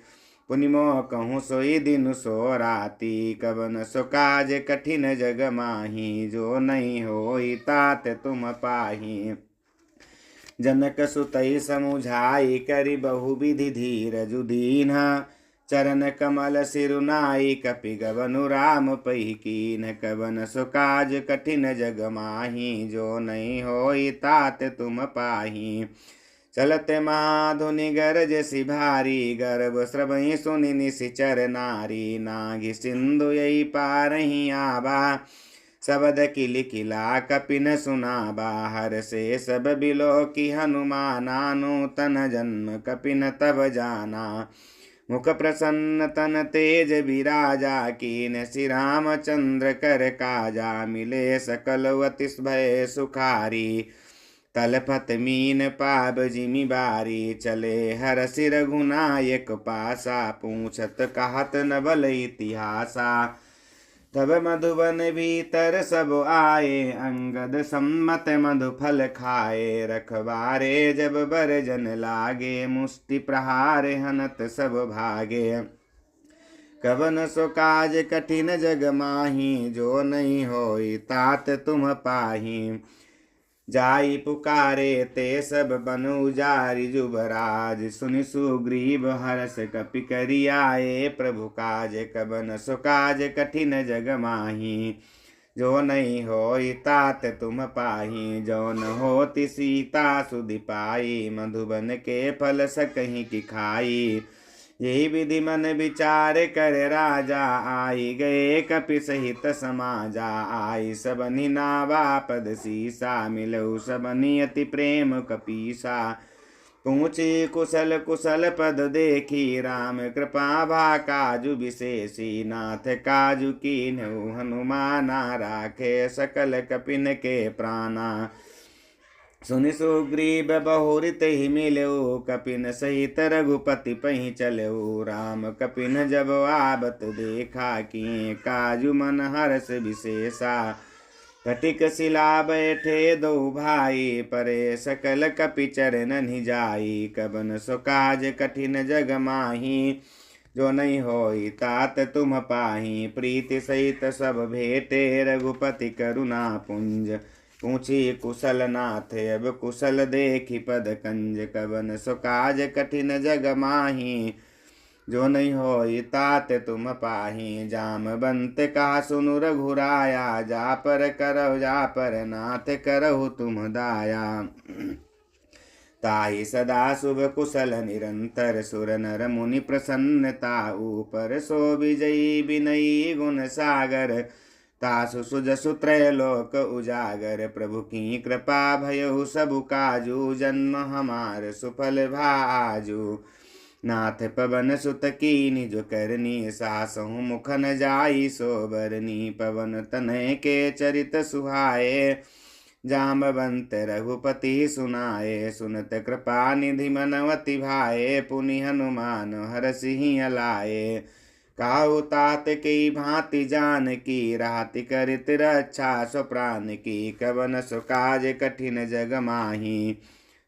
पुनि मोह कहूँ सोई दिन सो राती कवन सो काज कठिन जग माही जो नहीं होई तात तुम पाही जनक सुतई समुझाई करि बहु विधि धीरजु दीन्हा चरण कमल सिरुनाई कपि गवनु राम पही कीन कवन सो काज कठिन जग माही जो नहीं होई तात तुम पाही चलत माधुनि गरज सिभारी गर्भ श्रवहि सुनि निशिचर नारी नागी सिंधु यही पारही आबा शबद किल किला कपिन सुना बाहर से सब बिलो की हनुमाना नूतन जन्म कपिन तब जाना मुख प्रसन्न तन तेज विराजा कीन श्री रामचंद्र कर काजा मिले सकल अतिश भय सुखारी तलपत मीन पाब जिमि बारी चले हर सिर रघुनायक पासा पूछत कहत न बल इतिहासा तब मधुबन भीतर सब आए अंगद सम्मत मधु फल खाए रखवारे जब बरजन लागे मुष्टि प्रहार हनत सब भागे कवन सो काज कठिन जग माही जो नहीं होई तात तुम पाही जाई पुकारे ते सब बन उजारी जुबराज सुनि सुग्रीव हर्ष कपि करि आए प्रभु काज कवन सो काज कठिन जग माही जो नहीं होई तात तुम पाही जो न होती सीता सुधि पाई मधुबन के फल सकहीं की खाई यही विधि मन विचार कर राजा आई गए कपि सहित समाजा आई सबनि नावा पद सीसा मिलऊ सबनि अति प्रेम कपीसा पूछी कुशल कुशल पद देखी राम कृपा भा काजु विशेषी नाथ काजु कीन्हु हनुमाना राखे सकल कपिन के प्राणा सुनि सुग्रीव बहुरित ही मिलऊ कपिन सहित रघुपति पही चलऊ राम कपिन जब आबत देखा किए काजु मन हर्ष विशेषा फटिक शिला बैठे दो भाई परे सकल कपि चरण जाई कबन सो काज कठिन जग माही जो नहीं होई तात तुम पाही प्रीति सहित सब भेटे रघुपति करुणा पुंज पूछी कुशल नाथ अब कुशल देखी पद कंज कवन सो काज कठिन जग माही जो नहीं होई तात तुम पाही जामवंत कहा सुनु रघुराया जा पर करौ जा पर नाथ करहु तुम दाया ताहि सदा शुभ कुशल निरंतर सुर नर मुनि प्रसन्नता ऊपर सो विजयी विनयी गुण सागर तासु सुजसु त्रैलोक उजागर प्रभु की कृपा भयउ सबु काजू जन्म हमार सुफल भाजू नाथ पवन सुत की निज करनी सासहु मुखन जाई सोबरनी पवन तनय के चरित सुहाए जामवंत रघुपति सुनाए सुनत कृपा निधि मनवति भाए पुनि हनुमान हरसिहि अलाए काहू तात की भांति जान की, राति करित रक्षा स्वप्राण की। कवन सो काज कठिन जग माही,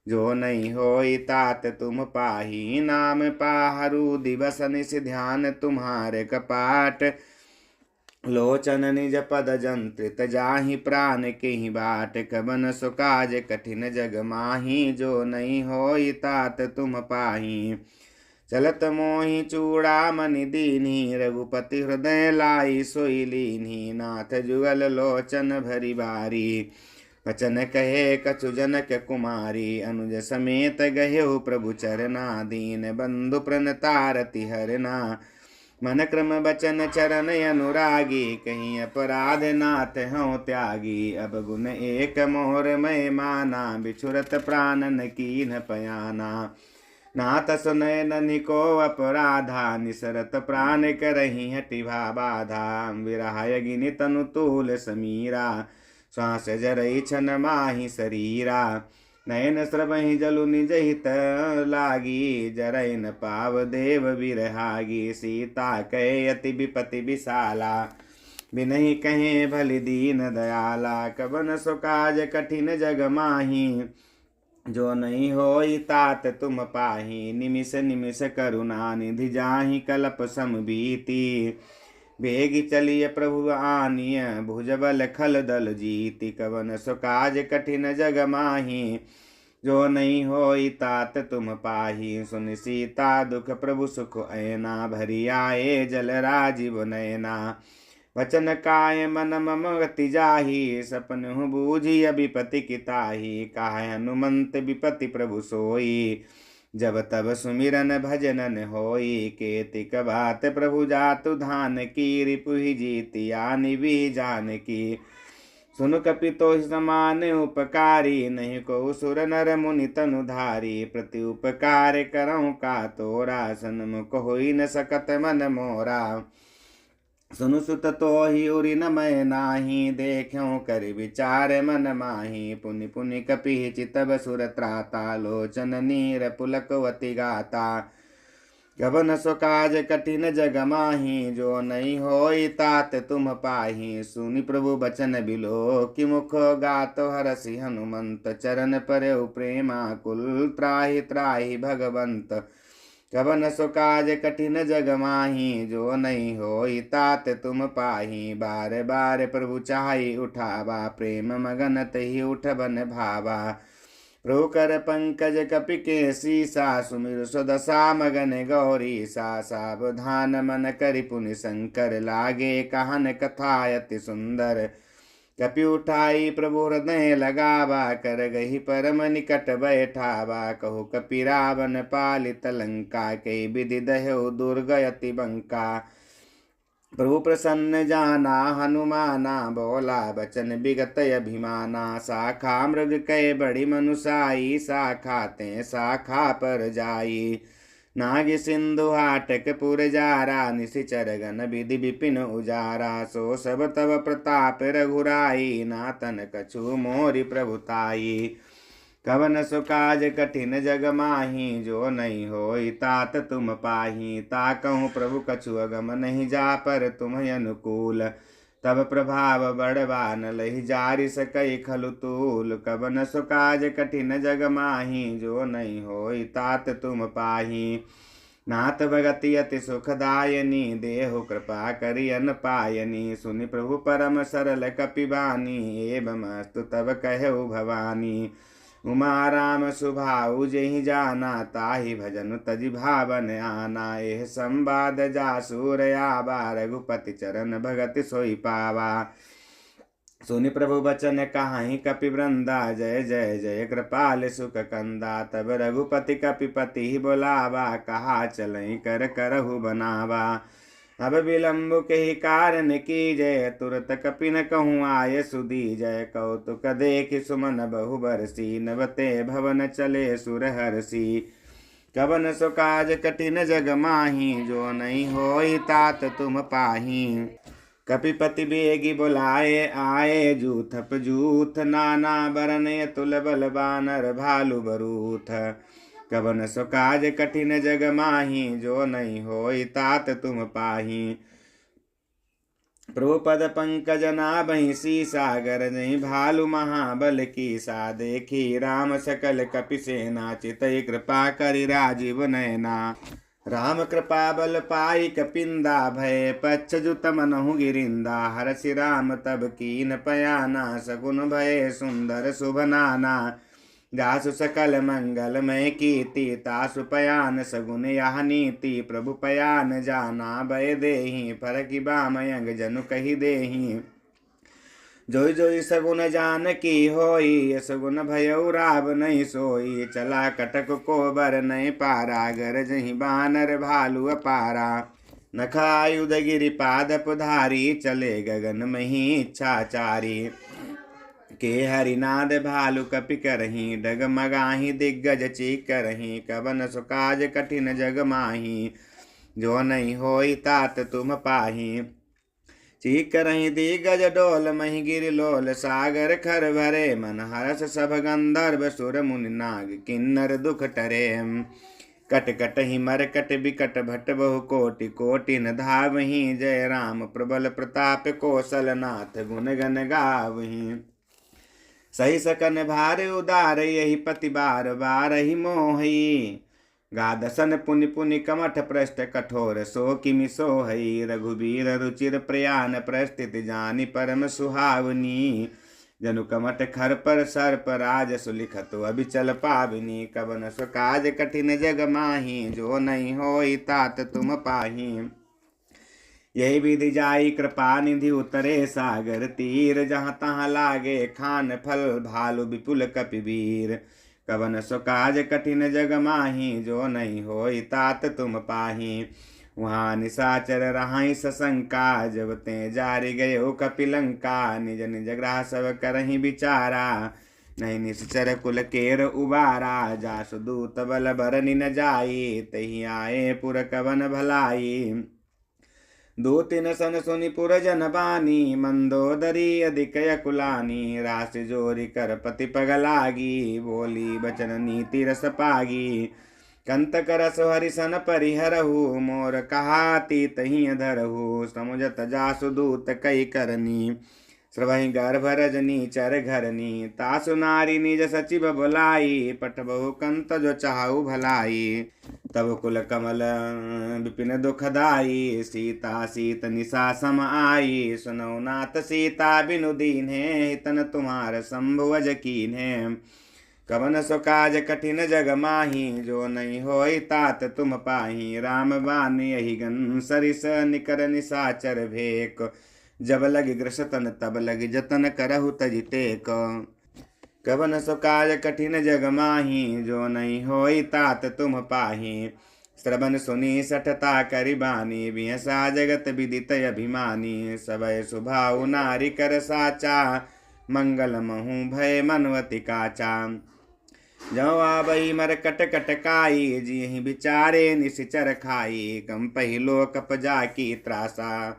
जो नहीं होई तात तुम पाही। नाम पाहरू दिवस निस ध्यान, तुम्हारे कपाट लोचन निज पद जंत्रित। जाहि प्राण के ही बाट, कवन सो काज कठिन जग माही। जो नहीं होई तात तुम पाही। चलत मोहि चूड़ामणि दीन्ही, रघुपति हृदय लाई सोई लीन्ही। नाथ जुगल लोचन भरी बारी, वचन कहे कछु जनक कुमारी। अनुज समेत गहेहु प्रभु चरना, दीन बंधु प्रणतारति हरना। मन क्रम बचन चरण अनुरागी, कहीं अपराध नाथ हूँ त्यागी। अब गुण एक मोर मैं माना, बिछुरत प्राणन कीन पयाना। नाथ सुनय ननिको अपराधा, निसरत प्राण करही हटिभा बाधा। विरहाय गिनि तनु तूल समीरा, श्वास जरई छन माही शरीरा। नयन स्रवहि जलु निज हित लागी, जरई न पाव देव विरहागी। सीता कहे अति विपति विशाला, बिनहि कहे भलि दीन दयाला। कवन सो काज कठिन जग माही, जो नहीं होई तात तुम पाही। निमिष निमिष करुणा निधि जाहि, कलप सम बीती। बेगी चलिय प्रभु आनिय, भुजबल खल दल जीति। कवन सो काज कठिन जग माही, जो नहीं होई तात तुम पाही। सुन सीता दुख प्रभु सुख ऐना, भरी आए जल राजीव नयना। वचन काय मन मम गति जाही, सपन बूझी अभिपति किताही। काहे हनुमंत विपति प्रभु सोई, जब तब सुमिरन भजनन होई। केतिक बात प्रभु जातु धान की, रिपुहि जीतिया निभि जान की। सुन कपितो समान उपकारी, नहीं को सुर नर मुनि तनुधारी। प्रति उपकार करऊँ का तोरा, सन्मुख होई न सकत मन मोरा। सुनु सुत तो ही उरि न मैं नाही, देख्यों कर विचार मन माही। पुनि पुनि कपि चितब सुर त्राता, लोचन नीर पुलकवती गाता। कवन सो काज कठिन जग माही, जो नहीं होई तात तुम पाही। सुनि प्रभु बचन बिलो कि मुख गातो, हरसि हनुमंत चरण परउ प्रेमाकुल। त्राहि त्राहि भगवंत, कवन सो काज कठिन जग माही। जो नहीं होई तात तुम पाही। बार बार प्रभु चाहि उठावा, प्रेम मगन तहि उठ बन भावा। प्रभु कर पंकज कपि के सीसा, सुमिर सुदशा मगन गौरी सा। सावधान मन करि पुनि शंकर, लागे कहन कथा अति सुंदर। कपि उठाई प्रभु हृदय लगावा, कर गही परम निकट बैठावा। कहु कपि रावण पालित लंका, के विधि दह्यु दुर्ग अति बंका। प्रभु प्रसन्न जाना हनुमाना, बोला बचन विगत अभिमाना। शाखा मृग कै बड़ी मनुसाई, शाखा ते शाखा पर जाई। नाग सिंधु हाटक पुर जारा, निशिचर गण विधि विपिन उजारा। सो सब तब प्रताप रघुराई, नातन कछु मोरि प्रभुताई। कवन सो काज कठिन जग माही, जो नहीं होई तात तुम पाही। ताकहु प्रभु कछु अगम नहीं, जा पर तुम अनुकूल। तब प्रभाव बड़वा न लहि, जारि सकई खलु तूल। कवन सो काज कठिन जग माही, जो नहीं होई तात तुम पाही। नाथ भगति अति सुखदायनी, देहु कृपा करि अन पायनी। सुनि प्रभु परम सरल कपिबानी, एवं अस्तु तब कहु भवानी। उमा राम सुभाऊ जेहि जाना, ताहि भजन तजि भावन आना। एह संवाद जासुर आवा, रघुपति चरण भगति सोई पावा। सुनि प्रभु बचन कहाहि कपि वृंदा, जय जय जय कृपाल सुख कंदा। तब रघुपति कपिपति बोलावा, कहा चलई कर करहु बनावा। अब विलंब के ही कारण की जय, तुरत कपि न कहूँ आय सुधी जय। कौतुक देखि सुमन बहु बरसी, नवते भवन चले सुर हरसी। कवन सो काज कठिन जग माही, जो नहीं होई तात तुम पाही। कपिपति बेगी बुलाए आए, जूथप जूथ नाना बरन तुल बल बानर भालु बरूथ। कवन सो काज कठिन जग माही, जो नहीं होई तात तुम पाही। प्रभु पद पंकज नाभहि सीसा, गरजहि भालु महाबल कीसा। देखी राम सकल कपि सेना, चितई कृपा करि राजीव नयना। राम कृपा बल पाई कपिंदा, भय पच्छ जुत मनहु गिरिंदा। हरषि राम तब कीन पयाना, सगुन भय सुंदर शुभ नाना। जासु सकल मंगलमय कीर्ति, तासु पयान सगुन यह नीति। प्रभु पयान जाना भय देहि, फरकि बामयंग जनु कहि देहि। जोई जोई सगुन जान की होई, सगुन भयउ राव नहीं सोई। चला कटक को बर नहीं पारा, गरजहि बानर भालु अपारा। नखायुध गिरि पादप धारी, चले गगन मही इच्छाचारी। के हरिनाद भालु कपि करही, डगमगाही दिग्गज चीक करही। कवन सो काज कठिन जग माही, जो नहीं होई तात तुम पाही। चीक करही दिग्गज डोल, मही गिर लोल। सागर खर भरे मन हरस, सब गंधर्व सुर मुनि नाग किन्नर दुख टरे। कट कट ही मरकट बिकट भट बहु कोटि, कोटि न धावही। जय राम प्रबल प्रताप, कौशल नाथ गुण गन गावही। सही सकन भार उदार, यही पति बार बार ही मोही। गादसन पुनि पुनि कमठ पृष्ठ, कठोर सो किमि सोहई। रघुबीर रुचिर प्रयान, प्रस्थित जानि परम सुहावनी। जनु कमठ खर पर सर्प, राज सुलिखत अबिचल पावनी। कवन सो काज कठिन जग माही, जो नहीं होई तात तुम पाही। यही विधि जाई कृपा निधि, उतरे सागर तीर। जहाँ तहाँ लागे खान फल, भालु विपुल कपिवीर। कवन सो काज कठिन जग माही, जो नहीं होई तात तुम पाही। वहाँ निशाचर रहाई सशंका, जब ते जारी गए कपिलंका। निज निज ग्रह सब करही विचारा, नहीं निश्चर कुल केर उबारा। जासु दूत बल बरनि न जाई, तही आए पुर कवन भलाई। दो तीन सन सुनि पुर जन बानी, मंदोदरी अधिक यकुलानी। राशि जोरी कर पति पगलागी, बोली बचन नीति रस पागी। कंतक रस हरिसन परिहरहु, मोर कहाती तही धरहु। समुझत जासु दूत कई करनी, श्रवहि गर्भ रजनी चर घरनी। तासु नारी निज सचिव बुलाई, पठबहु कंत जो चाहु भलाई। तब कुल कमल विपिन दुखदाई, सीता सीत निशा सम आई। सुनौ नाथ सीता बिनु दीन्हे, हितन तुम्हार शंभु कीन है। कवन सो काज कठिन जग माही, जो नहीं होई तात तुम पाही। राम बान यही गन सरिस, निकर निशाचर भेक। जब लग ग्रसतन तब लग जतन, करहु तजि टेक। कवन सो काज कठिन जग माही, जो नहीं होई तात तुम पाही। श्रवण सुनी सठता करिबानी, बिहसा जगत विदित अभिमानी। सबय सुभाउ नारी कर साचा, मंगल महु भय मनवती काचा। जौ आबई मर कट कटकाई, जिहि विचारे निशिचर खाई। कम पहिलो कप जाकी त्रासा,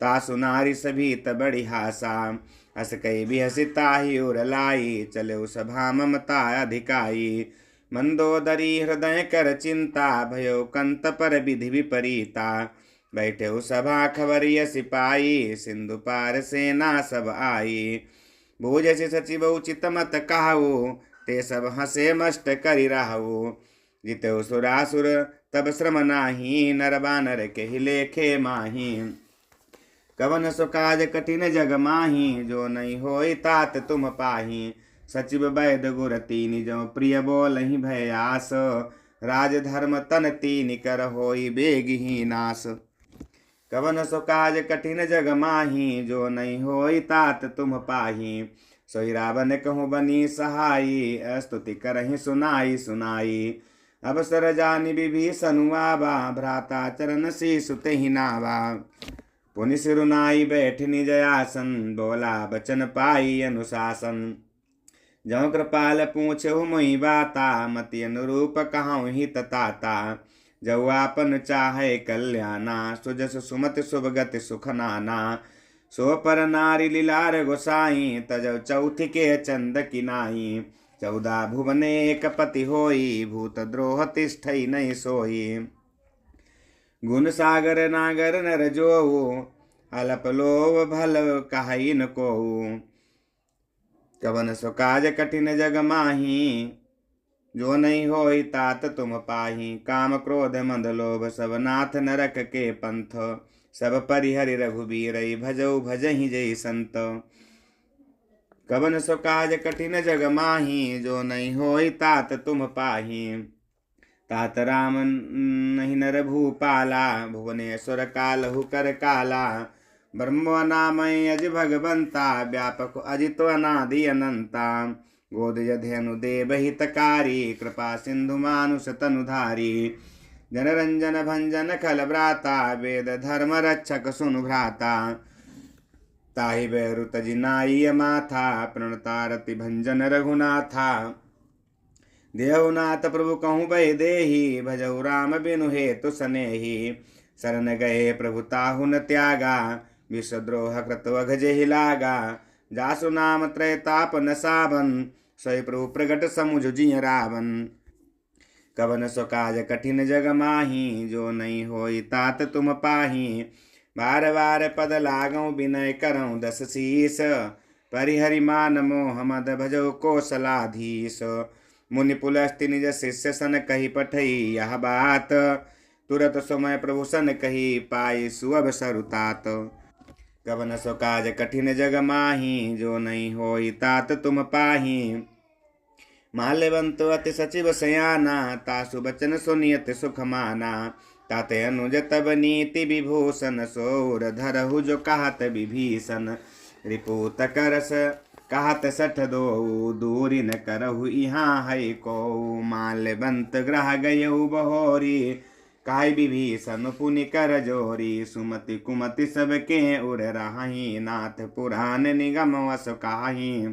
तासु नारी सभीत बड़ी हासा। हस कई बिहसिता ही उर लाई, चले सभा ममता अधिकाई। मंदोदरी हृदय कर चिंता, भयो कंत पर विधि विपरीता। बैठे सभा खबरिय सिपाही, सिंधु पार सेना सब आई। भोजसि सचिव उचित मत कहाऊ, ते सब हसे मष्ट करि राहु। जितौ सुरासुर तब श्रम नाही, नर बानर के ही लेखे माही। कवन सो काज कठिन जग माही, जो नहीं होई तात तुम पाही। सचिव वैद गुर तीनि, जो प्रिय बोलहि भयास। राज धर्म तन तीनि, कर होई बेग ही नास। कवन सो काज कठिन जग माही, जो नहीं होई तात तुम पाही। सोई रावण कहूँ बनी सहाई, स्तुति करहि सुनाई सुनाई। अवसर जानि विभीषण आवा, भ्राता चरण शीसु तेहि नावा। पुनि सिरुनाई बैठ निज आसन, बोला बचन पाई अनुशासन। जौ कृपाल पूछहु मोहि बाता, मति अनुरूप कहूँ हित ताता। जौ आपन चाहे कल्याणा, सुजस सुमति शुभगति सुख नाना। सो पर नारी लीलार गोसाई, तजौ चौथी के चंद किनाई। 14 भुवने एक पति होई, भूत द्रोह तिष्ठई नहीं सोई। गुण सागर नागर नर जोऊ, अलप लोभ भल कहाई न कोऊ। कवन सो काज कठिन जग माही, जो नहीं होई तात तुम पाही। काम क्रोध मंद लोभ सब नाथ नरक के पंथ, सब परिहरि रघुबीर भजऊ भजहि जय संत। कवन सो काज कठिन जग माही, जो नहीं होई तात तुम पाही। तात राम नहीं नर भूपाला, भुवनेश्वर कालहु कर काला। ब्रह्म नामय अज भगवंता, व्यापक अजित अनादि अनंता। गोदय धेनु देव हितकारी, कृपा सिंधु मानुष तनुधारी। जनरंजन भंजन खल भ्राता, वेद धर्म रक्षक सुनु भ्राता। ताहि बैरुत जिनाई माथा, प्रणता रति भंजन रघुनाथा। देवनाथ प्रभु कहूँ बह देहि, भजऊ राम बिनु हेतु सनेहि। शरण गए प्रभु ताहु न त्यागा, विषद्रोह कृत अघजहि लागा। जासु नाम त्रैताप न सावन, सोई प्रभु प्रगट समुझ जिय रावण। कवन सो काज कठिन जग माही, जो नहीं होई तात तुम पाही। बार बार पद लागऊ विनय करऊँ 10 शीस, परिहरि मान मोह मद भजऊ कौशलाधीश। मुनि पुलस्त्य निज शिष्य सन कही पठई यह बात, तुरत समय प्रभु सन कही पाई सुअवसर तात। कवन सो काज कठिन जग माही, जो नहीं होई तात तुम पाही। माल्यवंत अति सचिव सयाना, तासु बचन सुनियत सुख माना। ताते अनुज तब नीति विभूषण, सौर धरहु जो कहत विभीषण। रिपुत करस कहत 62, दूरी न करहु यहाँ है को। माल्यवंत ग्रह गयऊ बहोरी, काय विभीषण पुनि कर जोरी। सुमति कुमति सबके उर राही, नाथ पुराण निगम वस काही।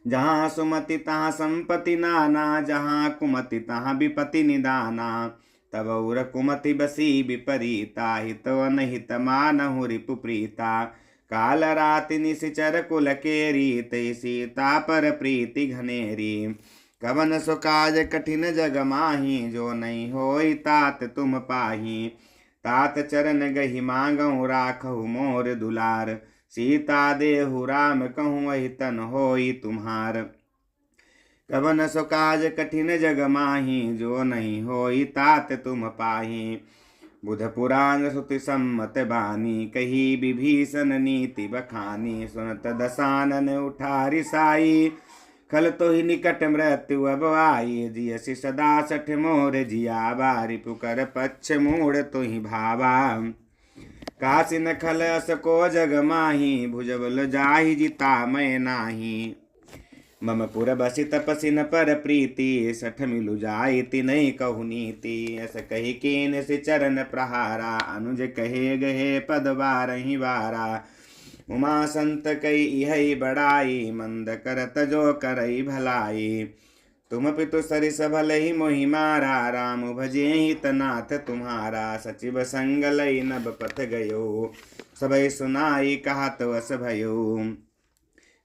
जहाँ सुमति तहाँ संपत्ति नाना, जहाँ कुमति तहाँ विपत्ति निदाना। तब उर कुमति बसी विपरीता, हित अनहित मानहु रिपु प्रीता। काल राति निशिचर कुल केरी, तै सीता पर प्रीति घनेरी। कवन सो काज कठिन जग माही, जो नहीं होई तात तुम पाही। तात चरण गहि मांगऊ राखहु मोर दुलार, सीता देहु राम कहूँ वही तन होई तुम्हार। कवन सो काज कठिन जग माही, जो नहीं होई तात तुम पाही। बुध पुराण श्रुति सम्मत बानी, कही विभीषण नीति बखानी। सुनत दसानन उठारी साई, खल तो ही निकट मृत्यु अब आई। जियसि सदा सठ मोर जियावा, रिपुकर पक्ष मूढ़ तो ही भावा। कासिन खल अस को जग माही, भुजबल जाहि जिता मैं नाही। मम पुर बसि तपसिन पर प्रीति, सठ मिलु जाई तिनहि कहु नीति। अस कही कीन से चरण प्रहारा, अनुज कहे गहे पद बारहि बारा। उमा संत कई इहै बड़ाई, मंद करत जो करई भलाई। तुम पितु सरिस भलहि मोहि मारा, राम भजे हितनाथ तुम्हारा। सचिव संग लई नभ पथ गयो, सबई सुनाई कहत वस भयो।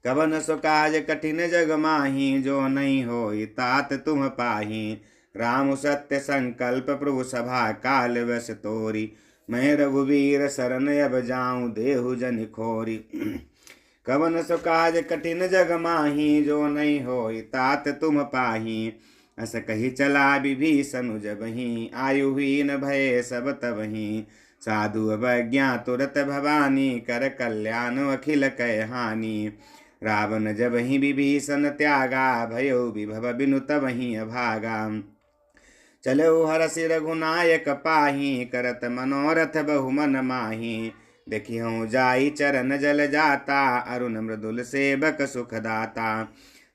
कवन सो काज कठिन जग माही, जो नहीं होई तात तुम पाही। राम सत्य संकल्प प्रभु सभा काल वस तोरी, मैं रघुवीर शरण अब जाऊं देहु जन खोरी। कवन सो काज कठिन जग माही, जो नहीं होई तात तुम पाही। अस कही चला विभीषण जबहि, आयुहीन भय सब तबहि। साधु अवज्ञा तुरत भवानी, कर कल्याण अखिल कय हानि। रावण जब ही विभीषण त्यागा, भयो विभव बिनु तबहि अभागा। चलो हरसि रघुनायक पाही, करत मनोरथ बहु मन माही। देखिहु जाई चरण जल जाता, अरुण मृदुल सेवक सुखदाता।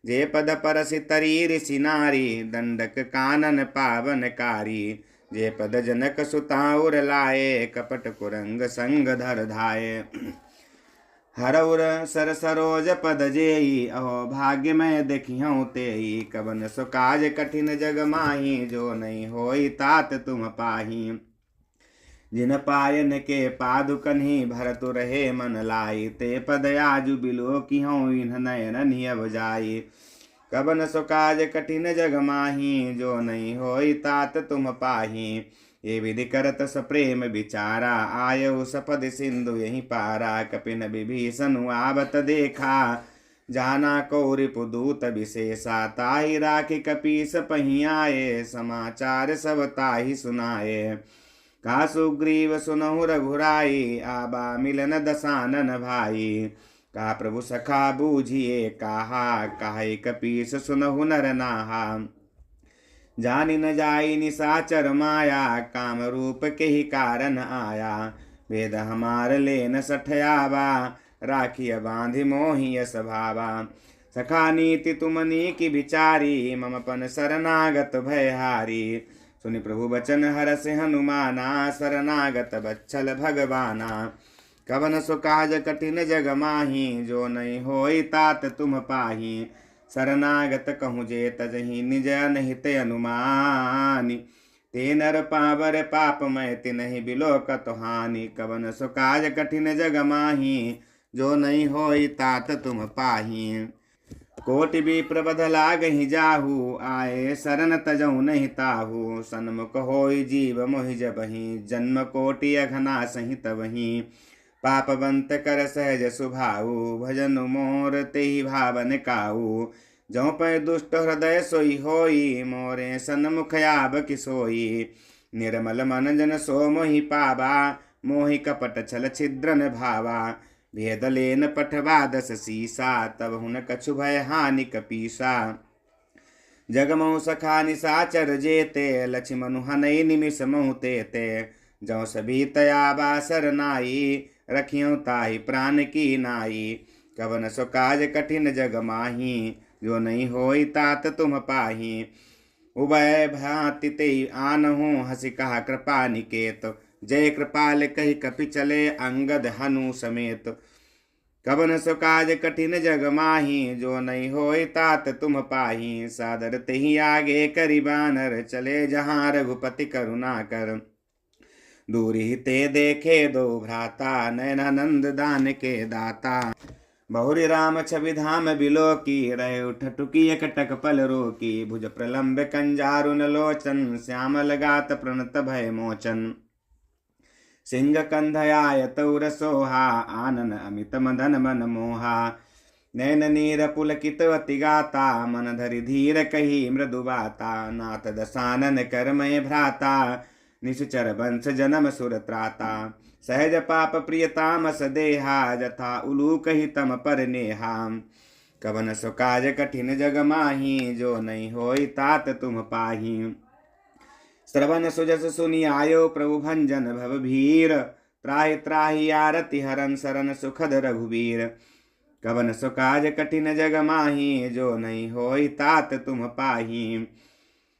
जे पद परसि तरी ऋषि नारी, दंडक कानन पावनकारी। जे पद जनक सुता उर लाए, कपट कुरंग संग धर धाये। हरउर सर सरोज पद जेई, अहो भाग्य मैं देखिहु तेई। कवन सो काज कठिन जग माही, जो नहीं होई तात तुम पाही। जिन पायन के पादुकन्हि, भरतु रहे मन लाई। ते पद आजु बिलो किहु, इन्ह नयन नियव जाई। कबन सो काज कठिन जग माही, जो नहीं होई तात तुम पाही। ये विधि करत सप्रेम विचारा, आयु सपद सिंधु यही पारा। कपिन विभीषण आवत देखा, जाना को रिपुदूत विशेषा। ताहि राखि कपीस पहियाए, समाचार सब ताहि सुनाए। कहा सुग्रीव सुनहु रघुराई, आबा मिलन दसानन भाई। कहा प्रभु सखा बूझिए कहा, काहे कपीस सुनहु नर नाहा। जानि न जाई निसाचर माया, काम रूप के ही कारण आया। वेद हमार लेन सठयावा, राखिय बांधि मोहि यस भावा। सखा नीति तुमनी की विचारी, मम पन शरणागत भयहारी। सुनि प्रभु बचन हरष हनुमाना, शरणागत बच्छल भगवाना। कवन सो काज कठिन जग माही, जो नहीं होई तात तुम पाही। शरणागत कहूँ जे तजहि निज अनहित अनुमानी। ते नर पावर पापमय तिनहि बिलोकत हानि। कवन सो काज कठिन जग माही, जो नहीं होई तात तुम पाही। कोटि विप्र बध लागहि जाहू, आए शरण तजहु नहीं ताहू। सन्मुख होई जीव मोहि जबहि, जन्म कोटि अघना सहि तबहि। पापवंत कर सहज सुभाऊ, भजन मोर तेहि भावन काऊ। जौ पै दुष्ट हृदय सोई होई, मोरे सन्मुख आब किसोई। निर्मल मन जन सो मोहि पावा, मोहि कपट छल छिद्रन भावा। भेद लेन पठवा दस सीसा, तब हुन कछु भय हानि कपीसा। जगमौ सखा निसाचर जेते, लक्ष्मणु हनई निमिष महु तेते। जौ सभी तया बासर नाई, रखियो ताहि प्राण की नाई। कवन सो काज कठिन जग माही, जो नहीं होई तात तुम पाही। उभय भांति तेहि आनहु, हसि कहा कृपा निकेत। जय कृपाल कहि कपि चले, अंगद हनु समेत। कवन सो काज कठिन जग माही, जो नहीं होई तात तुम पाही। सादर तेहि आगे करि बानर, चले जहाँ रघुपति करुणा कर। दूरी ते देखे दो भ्राता, नयनानंद दान के दाता। बहुरी राम छवि धाम बिलो की, रहे उठ टुकी एकटक पल रोकी। भुज प्रलंब कंजारुन लोचन, श्यामल गात प्रणत भय मोचन। सिंह कंधयाय तौर सोहा, आनन अमित मदन मन मोहा। नैन नीर पुलकित अति गाता, मन धरि धीर कही मृदु बाता। नाथ दसानन करमय भ्राता, निश्चर वंश जन्म सुर त्राता। सहज पाप प्रियतामस देहा, जथा उलूक ही तम पर नेहा। कवन सो काज कठिन जग माही, जो नहीं होई तात तुम पाही। श्रवण सुजस सुनि आयो प्रभु भंजन भव भीर। त्राहि त्राहि आरति हरन शरण सुखद रघुवीर। कवन सो काज कठिन जग माही, जो नहीं होई तात तुम पाही।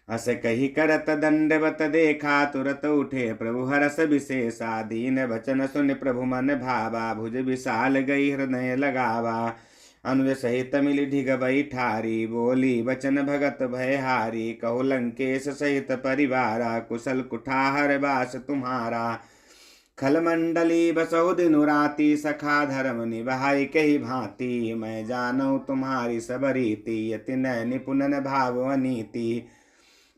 अस कही करत दंडवत देखा, तुरत उठे प्रभु हरष विशेषा। दीन वचन सुन प्रभु मन भावा, भुज विशाल गई हृदय लगावा। अनुज सहित मिली ढिग बैठारी, बोली वचन भगत भयहारी। कहु लंकेश सहित परिवारा, कुशल कुठार बास तुम्हारा। खलमंडली बसहु दिनु राति, सखा धर्म निभाई कही भांति। मैं जानू तुम्हारी सब रीति, यति नय निपुणन भाव अनीति।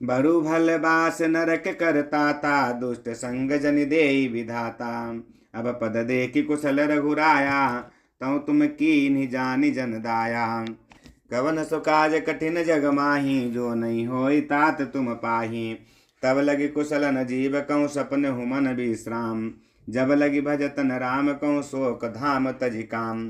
बरु भल बास नरक करता ता, दुष्ट संग जन देई विधाता। अब पद देखि कुशल रघुराया, तौ तुम कीन्हि जानि जन दाया। कवन सो काज कठिन जग माही, जो नहीं होई तात तुम पाही। तब लगी कुशल न जीव कहूँ सपन हुमन विश्राम। जब लगी भजतन राम कहूँ शोक धाम तजि काम।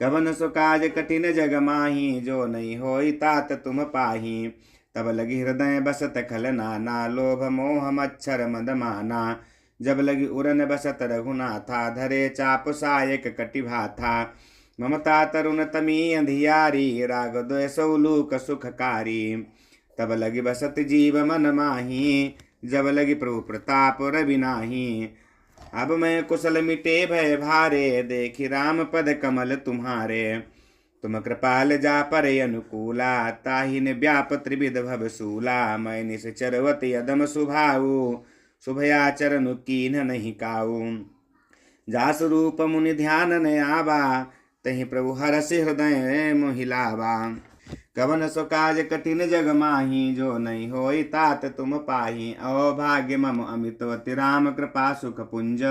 कवन सो काज कठिन जग माही, जो नहीं होई तात तुम पाही। तब लगी हृदय बसत खल नाना, लोभ मोह मच्छर मद माना। जब लगी उरन बसत रघुनाथा, धरे चाप सायक कटि भाथा। ममता तरुण तमी अंधियारी, राग द्वेषौ लूक सुखकारी। तब लगी बसत जीव मन माही, जब लगी प्रभु प्रताप रवि नाही। अब मैं कुशल मिटे भय भारे, देखि राम पद कमल तुम्हारे। तुम कृपाल जा पर अनुकूला, ताहि ने व्याप त्रिविध भवसूला। मैं निश्चरवति अदम सुभाऊ, शुभया चरण कीन्ह नहीं काऊ। जास रूप मुनि ध्यान न आवा, तहि प्रभु हरषि हृदय मोहिलावा। कवन सो काज कठिन जग माही, जो नहीं होई तात तुम पाही। अभाग्य मम अमितवति राम कृपा सुख पुंज,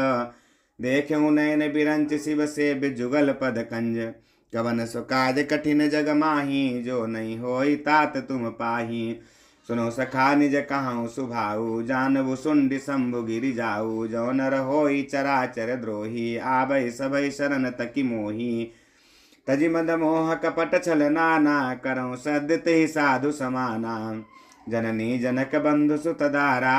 देख्यऊ नयन बिरंच शिव से बिजुगल पद कंज। कवन सो काज कठिन जग माही, जो नहीं होई तात तुम पाही। सुनो सखा निज कहाऊँ सुभाऊ, जानबु सुंडि शंभु गिरि जाऊ। जो नर होई चराचर द्रोही, आबै सभै शरण तकी मोही। तजि मद मोह कपट छल नाना, करऊँ सद्य तेहि साधु समाना। जननी जनक बंधु सुत दारा,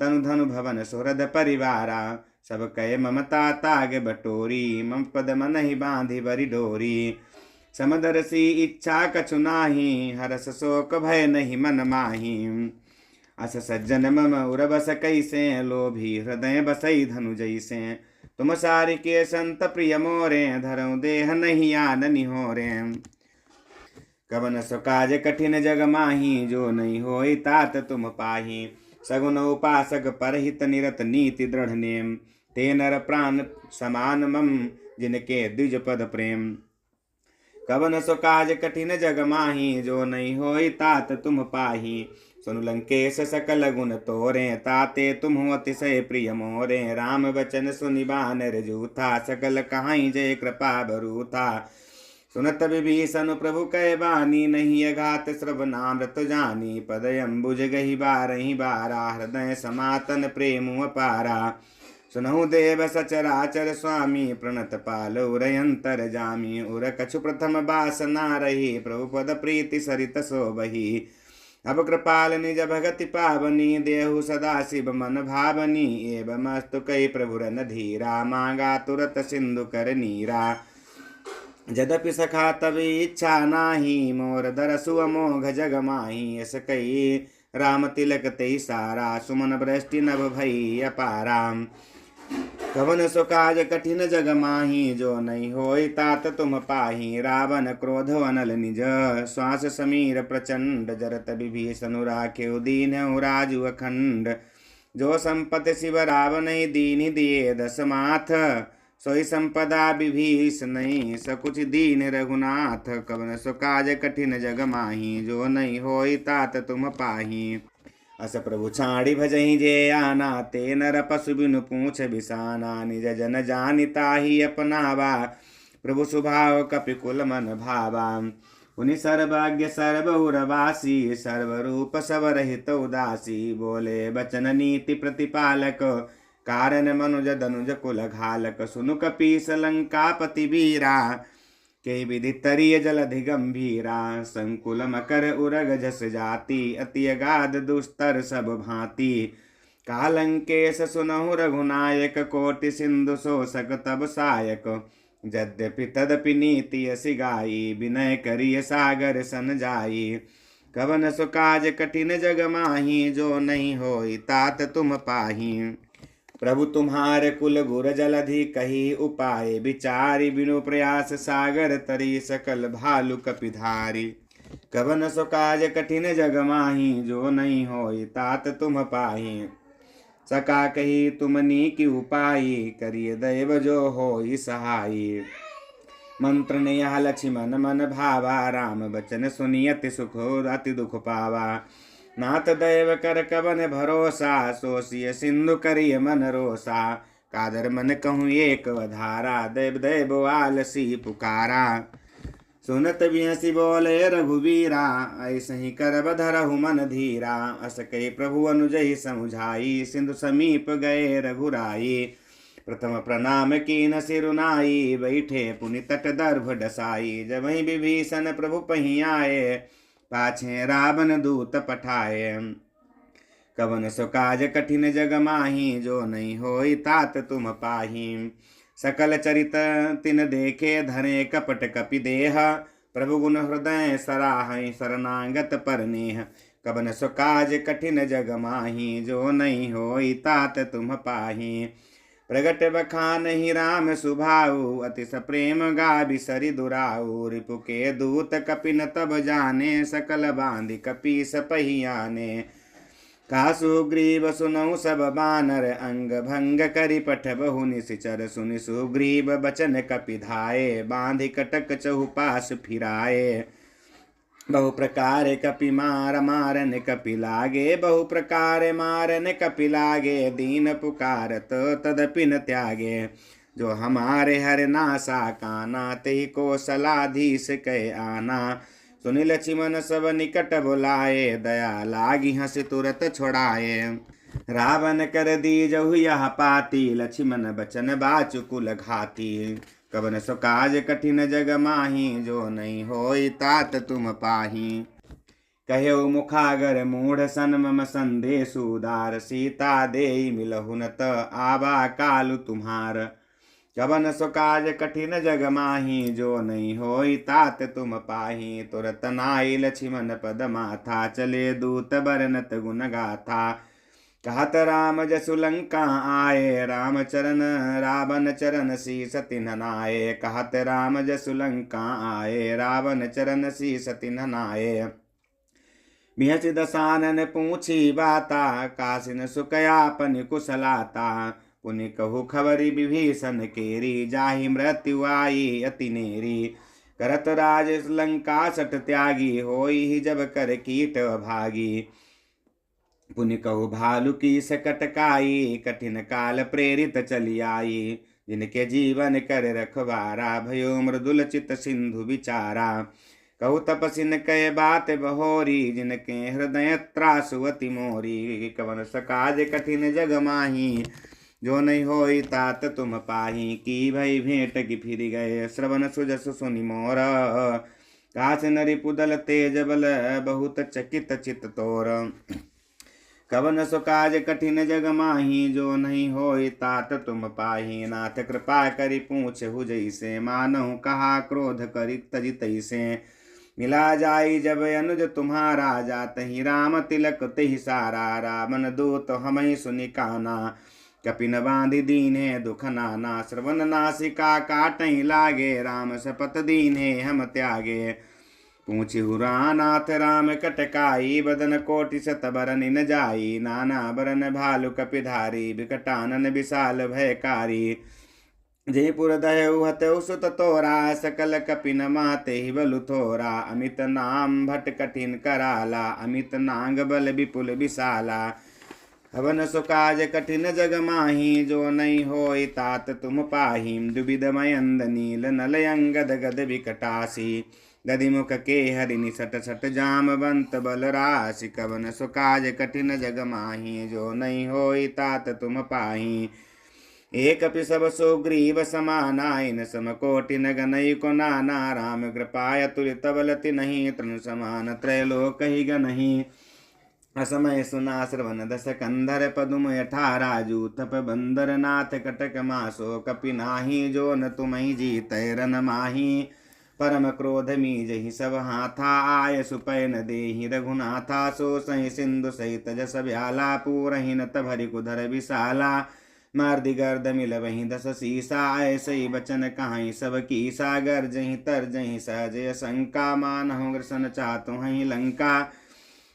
तनु धनु भवन सुहृद परिवारा। सब कहे ममता ताग बटोरी, मम पद मनहि बांधि बरि डोरी। समदर्शी इच्छा कछु नाही, हरस शोक भय नहीं मन माही। अस सज्जन मम उरबस कैसे, लोभी हृदय बसई धनु जैसे। तुम सारि के संत प्रिय मोरे, धरऊँ देह नहीं आन निहोरे। कवन सो काज कठिन जग माही, जो नहीं होई तात तुम पाही। सगुन उपासक परहित निरत नीति दृढ़ नेम, ते नर प्राण समान मम जिनके द्विज पद प्रेम। कवन सो काज कठिन जग माही, जो नहीं होई तात तुम पाही। सुनु लंकेश सकल गुण तोरे, ताते तुम अतिशय प्रिय मोरे। राम वचन सुनि बानर जूथा, सकल कहाई जय कृपा बरूथा। सुनत विभीषण प्रभु कह बानी, नहीं अघात श्रवणामृत जानी। पद अम्बुज गहि बारहि बारा, हृदय समातन प्रेम अपारा। सुनहु देव सचराचर स्वामी, प्रणत पाल उरयंतर जामी। उर कछु प्रथम बासना रही, प्रभु पद प्रीति सरित सोबही। अब कृपाल निज भगति पावनी, देहु सदा शिव मन भावनी। एवमस्तु कई प्रभु रन धीरा, मांगा तुरत सिंधु कर नीरा। यद्यपि सखा तब इच्छा नाही, मोर दरसु अमोघ जग माही। यस कई राम तिलक तेई सारा, सुमन वृष्टि नभ भई अपारा। कवन सो काज कठिन जग माही, जो नहीं होई तात तुम पाही। रावण क्रोध अनल निज, श्वास समीर प्रचंड। जरत विभीषण राखेउ दीनहु राजु अखंड। जो संपत शिव रावण दीन दिए दस माथ, सोई संपदा विभीषण सकुच दीन रघुनाथ। कवन सो काज कठिन जग माही, जो नहीं होई तात तुम पाही। अस प्रभु छाड़ी भजहि जे आना, ते नर पशु बिनु पूछ बिसाना। निज जन जानिता ही अपनावा, प्रभु स्वभाव कपिकुल मन भावा। उनि सर्वज्ञ सर्वउरवासी, सर्वरूप सब रहित उदासी। बोले बचन नीति प्रतिपालक, कारण मनुज दनुज कुल घालक। सुनु कपीस लंकापति वीरा, के विधि तरिय जलधि गंभीरा। संकुल मकर उरग झस जाति, अति अगाध दुस्तर सब भांति। कालंकेश सुनहु रघुनायक, कोटि सिंधु शोषक तब सायक। यद्यपि तदपि नीति असि गाई, विनय करिय सागर सन जाई। कवन सो काज कठिन जग माही, जो नहीं होई तात तुम पाही। प्रभु तुम्हार कुल गुर जलधि कही उपाय, विचारी बिनु प्रयास सागर तरी। सकल भालु कपिधारी, कवन सो काज कठिन जग माही, जो नहीं होई तात तुम पाही। सका कही तुमनी की उपाई, करिय दैव जो होई सहाई। मंत्र नेह लक्ष्मण मन भावा, राम बचन सुनियति सुख अति दुख पावा। नाथ दैव कर कवन भरोसा, सोसिय सिंधु करिय मन रोसा। कादर मन कहूँ एक वधारा, देव देव आलसी पुकारा। सुनत बिहसी बोले रघुवीरा, ऐसे ही कर बधरहु मन धीरा। अस कहि प्रभु अनुजहि समुझाई, सिंधु समीप गए रघुराई। प्रथम प्रणाम कीन सिरुनाई, बैठे पुनि तट दर्भ डसाई। जब ही विभीषण प्रभु पही आए, पाछे रावण दूत पठाए। कवन सो काज कठिन जग माही, जो नहीं होई तात तुम पाही। सकल चरित तिन देखे, धरे कपट कपि देह। प्रभु गुण हृदय सराहै, शरणागत पर नेह। कवन सो काज कठिन जग माही, जो नहीं होई तात तुम पाही। प्रगट बखान ही राम सुभाऊ, अतिश प्रेम गाभि सरि दुराऊ। रिपु के दूत कपिन तब जाने, सकल बांधि कपीस पहियाने। कासु ग्रीव सुनऊ सब बानर, अंग भंग करि पठ बहु निशिचर। सुनि सुग्रीव बचन कपि धाये, बांधि कटक चहुपास फिराए। बहु प्रकार कपि मारन कपि लागे, बहु प्रकार मारन कपि लागे, दीन पुकारत तदपि न त्यागे। जो हमारे हर नासा काना, तेहि को सलाधीश कह आना। सुनि लक्ष्मण सब निकट बुलाए, दया लागी हंस तुरत छुड़ाए। रावण कर दीजहु यह पाती, लक्ष्मण बचन बाचु कुल घाती। कवन सो काज कठिन जग माही, जो नहीं होई तात तुम पाही। कह्यो मुखागर मूढ़ सन मम संदेशु, दार सीता देई मिलहु न त आबा कालु तुम्हार। कवन सो काज कठिन जग माही, जो नहीं होई तात तुम पाही। तुरत नाई लक्ष्मण पद माथा, चले दूत बरनत गुण गाथा। कहत राम जसु लंका आए, राम चरण रावण चरण शीस तिन्ह नाये। कहत राम जसु लंका आए, रावण चरण शीस तिन्ह नाये। बिहच दसानन पूछी बाता, कासिन सुकयापन कुशलाता। पुनि कहु खबरी विभीषण केरी, जाहि मृत्यु आई अति नेरी। करत राज लंका सट त्यागी, होई ही जब कर कीट भागी। पुनि कहु भालु की सकट काई, कठिन काल प्रेरित चली आई। जिनके जीवन कर रखवारा, भयो मृदुल चित सिंधु विचारा। कहु तपसिन कह बात बहोरी, जिनके हृदय त्रासु अति मोरी। कवन सकाज कठिन जग माही, जो नहीं होई तात तुम पाही। की भई भेंट की फिर गए, श्रवण सुजसु सुनि मोर। काश नरि पुदल तेज बल, बहुत चकित चित तोर। कवन सो काज कठिन जग माही, जो नहीं होई तात तुम पाही। नाथ कृपा करि पूछहु जैसे, मानहु कहा क्रोध करि तजि तैसे। मिला जाई जब अनुज तुम्हारा, जातहि राम तिलक तिहि सारा। रावण दूत हमहि सुनि काना, कपिन बांधि दीन्हे दुख नाना। श्रवण नासिका काटहि लागे, राम शपथ दीन्हे हम त्यागे। पूछिहु नाथ राम कटकाई, बदन कोटि शत बरन न जाई। नाना बरन भालु कपिधारी, विकटानन विशाल भयकारी। जयपुर दयउ हतउ सुत तोरा, सकल कपिन माते ही बलु थोरा। अमित नाम भट कठिन कराला, अमित नांग बल विपुल विशाला। हवन सुकाज कठिन जग माही, जो नहीं होई तात तुम पाही। दुविध मयंद नील नल अंगद गद विकटासी। गदिमुख के हरिनि सट सट जामवंत बल राशि। कवन सुकाज कठिन जग माही, जो नहीं होई तात तुम पाही। एक सब सुग्रीव समाना, इन सम कोटि नगनई को नाना। राम कृपाय तुलित बलति नहीं, तृण समान त्रैलोक ही गनहि। असमय सुना श्रवण दस कंधर, पदुम 18 जूथप बंदर। नाथ कटक मासो कपि नाही, जो न तुम्हि जीतै रन माही। परम क्रोध मीजहि सब हाथा, आय सुपैन देहि रघुनाथा। सो सहि सिंधु सहित जस ब्याला, पूरहि नत भरि कुधर विशाला। मार्दि गर्द मिल वहीं 10 सीसा, ऐसई बचन कहाई सब कीसा। गर्जहि तरजहि सहजय शंका, मानहु ग्रसन चाहतु हहि लंका।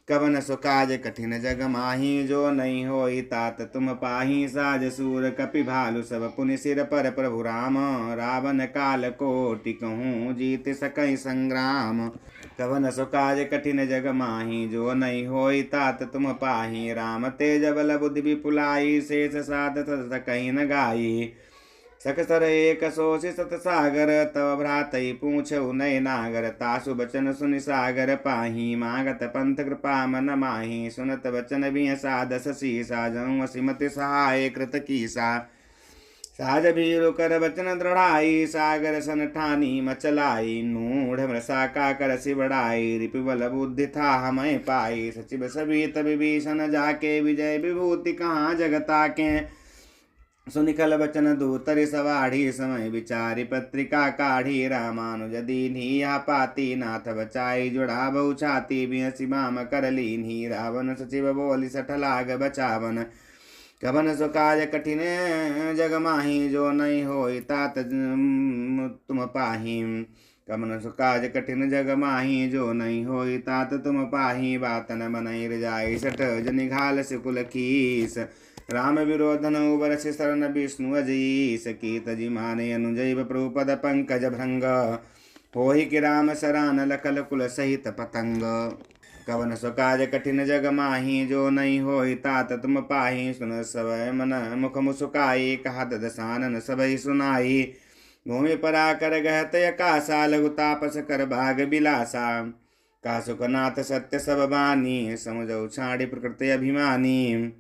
कवन सुकाज कठिन जग माही, जो नहीं होई तात तुम पाही। साज सूर कपि भालु सब पुनि सिर पर, प्रभु राम रावण काल कोटि कहूँ जीत सकई संग्राम। कवन सुकाज कठिन जग माही, जो नहीं होई तात तुम पाही। राम तेज बल बुद्धि विपुलाई, शेष साध सकई न गाई। सकसर एक सोषि सत सागर, तव भ्रातई पूछऊ नय नागर। तासु बचन सुनि सागर पाही, मागत पंथ कृपा मन माही। सुनत बचन बिय सादस सीसा, जऊँ असिमति सहाय कृत कीसा। साज भीरु कर बचन दृढ़ाई, सागर सन ठानी मचलाई। नूढ़ मृषा का कर सिबड़ाई, रिपुबल बुद्धि था हमें पाई। सचिव सभी विभीषण जाके, विजय विभूति कहाँ जगता के। सुनिखल बचन दूतरि सवाढ़ी, समय विचारि पत्रिका काढ़ी। रामानुज दीन्ही पाती, नाथ बचाई जुड़ा बहु छाती। बिहसि बाम कर लीन्ही, रावण सचिव बोली सठलाग बचावन। कवन सुकाज कठिन जग माही, जो नहीं होई तात तुम पाही। कवन सुकाज कठिन जग माही, जो नहीं होई तात तुम पाही। बातन बनई रजाई सठ, जनि घाल सिकुल कीस। राम विरोधन उबरसि शरण विष्णु अजीस। कीत जी माने अनुजैव प्रभुपद पंकज भृंग। होहि कि राम सरान लखल कुल सहित पतंग। कवन सो काज कठिन जग माही, जो नहीं होई तात तुम पाही। सुन सब मन मुख मुसुकाई, कहत दसानन सबहि सुनाई। भूमि परा कर गहत आकाशा, लघु तापस कर भाग बिलासा। का सुखनाथ सत्य सब बानी, समुझौ छाड़ी प्रकृति अभिमानी।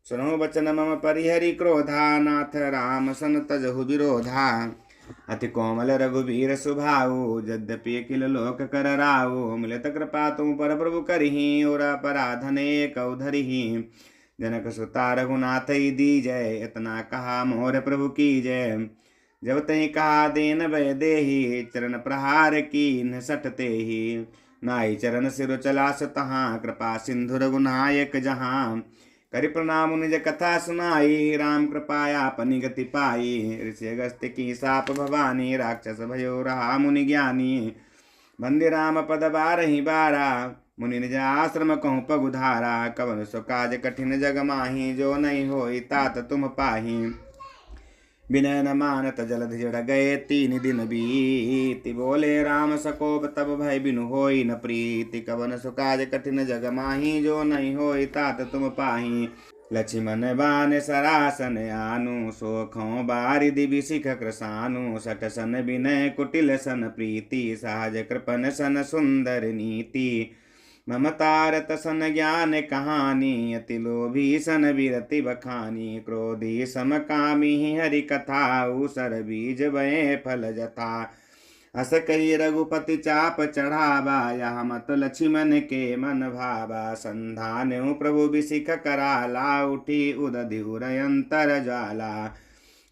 सुनो बचन मम परिहरि क्रोधा, नाथ राम सन तजहु विरोधा। अति कोमल रघुबीर सुभाऊ, यद्यपि अखिल लोक कर राऊ। मिलत कृपा तुम पर प्रभु करही, और अपराधने कौ धरिही। जनक सुता रघुनाथ दीजय, इतना कहा मोर प्रभु की जय। जब तही कहा देन भय देही, चरण प्रहार की न सटते ही। नाई चरण सिर चला तहाँ, कृपा सिंधु रघुनायक जहाँ। करि प्रणाम निज कथा सुनाई, राम कृपाया अपनी गति पाई। ऋषि अगस्त्य की साप भवानी, राक्षस भयो रहा मुनि ज्ञानी। बंदे राम पद बारहि बारा, मुनि निज आश्रम कहूँ पगुधारा। कवन सो काज कठिन जग माही, जो नहीं होई तात तुम पाही। विनय न मानत जलधि जड़ गए, 3 दिन बीति। बोले राम सकोप तब भय बिनु होई न प्रीति। कवन सो काज कठिन जग माही, जो नहीं होई तात तुम पाही। लक्ष्मण बान सरासन आनु, सोखों बारिधि बिसिख कृसानु। सठ सन विनय कुटिल सन प्रीति, सहज कृपन सन सुंदर नीति। ममतारत सन ज्ञान कहानी, अति लोभी सन विरति बखानी। क्रोधी समकामी हरि कथा, उसर बीज भय फल जथा। अस कही रघुपति चाप चढ़ावा, यह मत लक्ष्मण के मन भावा। संधान्यु प्रभु बिसिख कराला, उठी उदधि उरयंतर ज्वाला।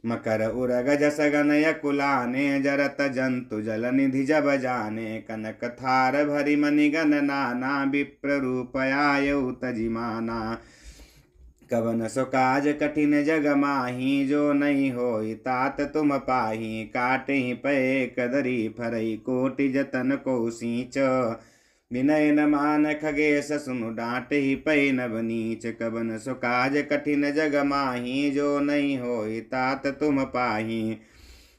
मकर उरग जस गन यकुलाने, जरत जंतु जल निधि जब जाने। कनक थार भरि मणिगण नाना, विप्र रूपयायु तजिमाना। कवन सो काज कठिन जग माही, जो नहीं होई तात तुम पाही। काटहि पै कदरी फरई, कोटि जतन को सींच। विनय न मान खगेश सुनु, डांटहि पै नभ नीच। कवन सो काज कठिन जग माही, जो नहीं होई तात तुम पाही।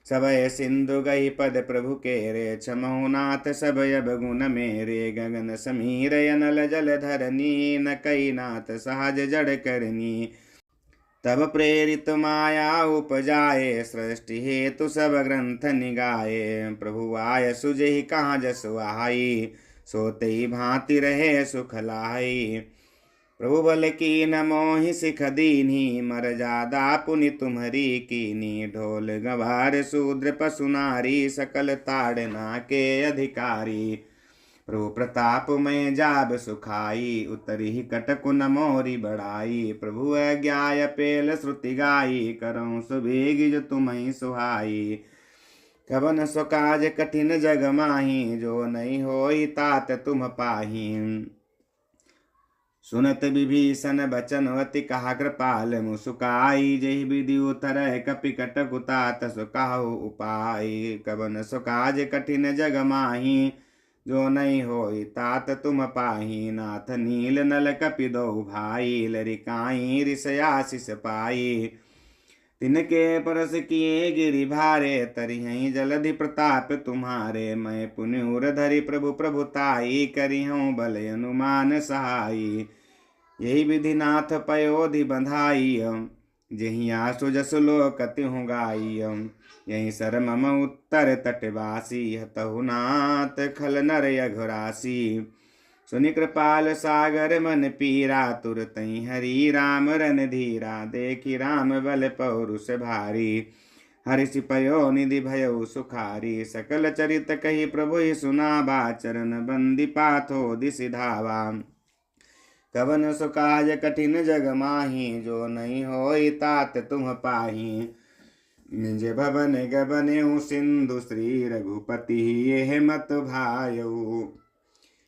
सबय सिंधु गही पद प्रभु केरे, क्षमहु नाथ सब अब गुण मेरे। गगन समीर अनल जल धरनी, न कई नाथ सहज जड़ करनी। तब प्रेरित माया उपजाए, सृष्टि हेतु सब ग्रंथ निगाए। प्रभु आय सुजहि कहाँ जस आई, सोते भांति रहे सुख लाई। प्रभु बल की न मोहि सिख दीन्ही, मर जादा पुनि तुम्हरी कीनी। ढोल गवार शूद्र पशु नारी, सकल ताड़ना के अधिकारी। प्रभु प्रताप में जाब सुखाई, उतरी कटकु न मोरी बढ़ाई। प्रभु अज्ञाय पेल श्रुति गाई, करऊँ सुभेगी जो तुम्हें सुहाई। कवन सो काज कठिन जग माही, जो नहीं होई तात तुम पाही। सुनत विभीषण बचन अति कहा, कृपाल मुसुकाई। जहि विधि उतर कपिकट कुतात, सो कहु उपाय। कवन सो काज कठिन जग माही, जो नहीं होई तात तुम पाही। नाथ नील नल कपि दो भाई, लरिकाई ऋषयाशिष पाई। तिनके परस किए गिरि भारे, तरिहै जलधि प्रताप तुम्हारे। मैं पुण्युर धरि प्रभु प्रभुताई, करिहूँ बल अनुमान सहाई। यही विधि नाथ पयोधि बंधाई, जही आसु जसु लोक तिहु गाई। यही सर मम उत्तर तटवासी, हतहु नाथ खल नर यघुरासी। सुनि कृपाल सागर मन पीरा, तुरतहि हरि राम रन धीरा। देखि राम बल पौरुष भारी, हर्षि पयो निधि भयउ सुखारी। सकल चरित कही प्रभु ही सुनावा, चरण बंदी पाथो दिसि धावा। कवन सो काज कठिन जग माही, जो नहीं होई तात तुम पाही। निज भवन गबनेउ सिंधु, श्री रघुपति यह मत भायउ।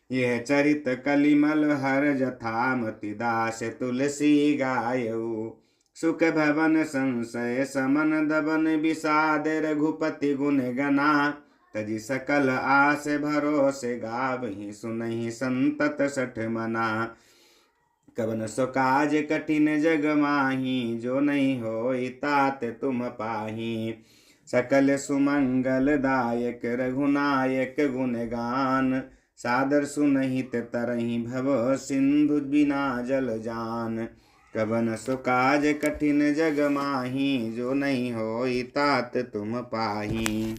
यह चरित कलिमल हर जथा, मति दास तुलसी गायउ। सुख भवन संशय समन दबन, विषाद रघुपति गुण गना। तजि सकल आस भरोसे, गावहि सुनहि संतत सठ मना। कवन सो काज कठिन जग माही, जो नहीं होई तात तुम पाही। सकल सुमंगलदायक रघुनायक गुणगान सादर सुनहित तरहि भव सिंधु बिना जल जान कबन सुकाज कठिन जग माही जो नहीं होई तात तुम पाही।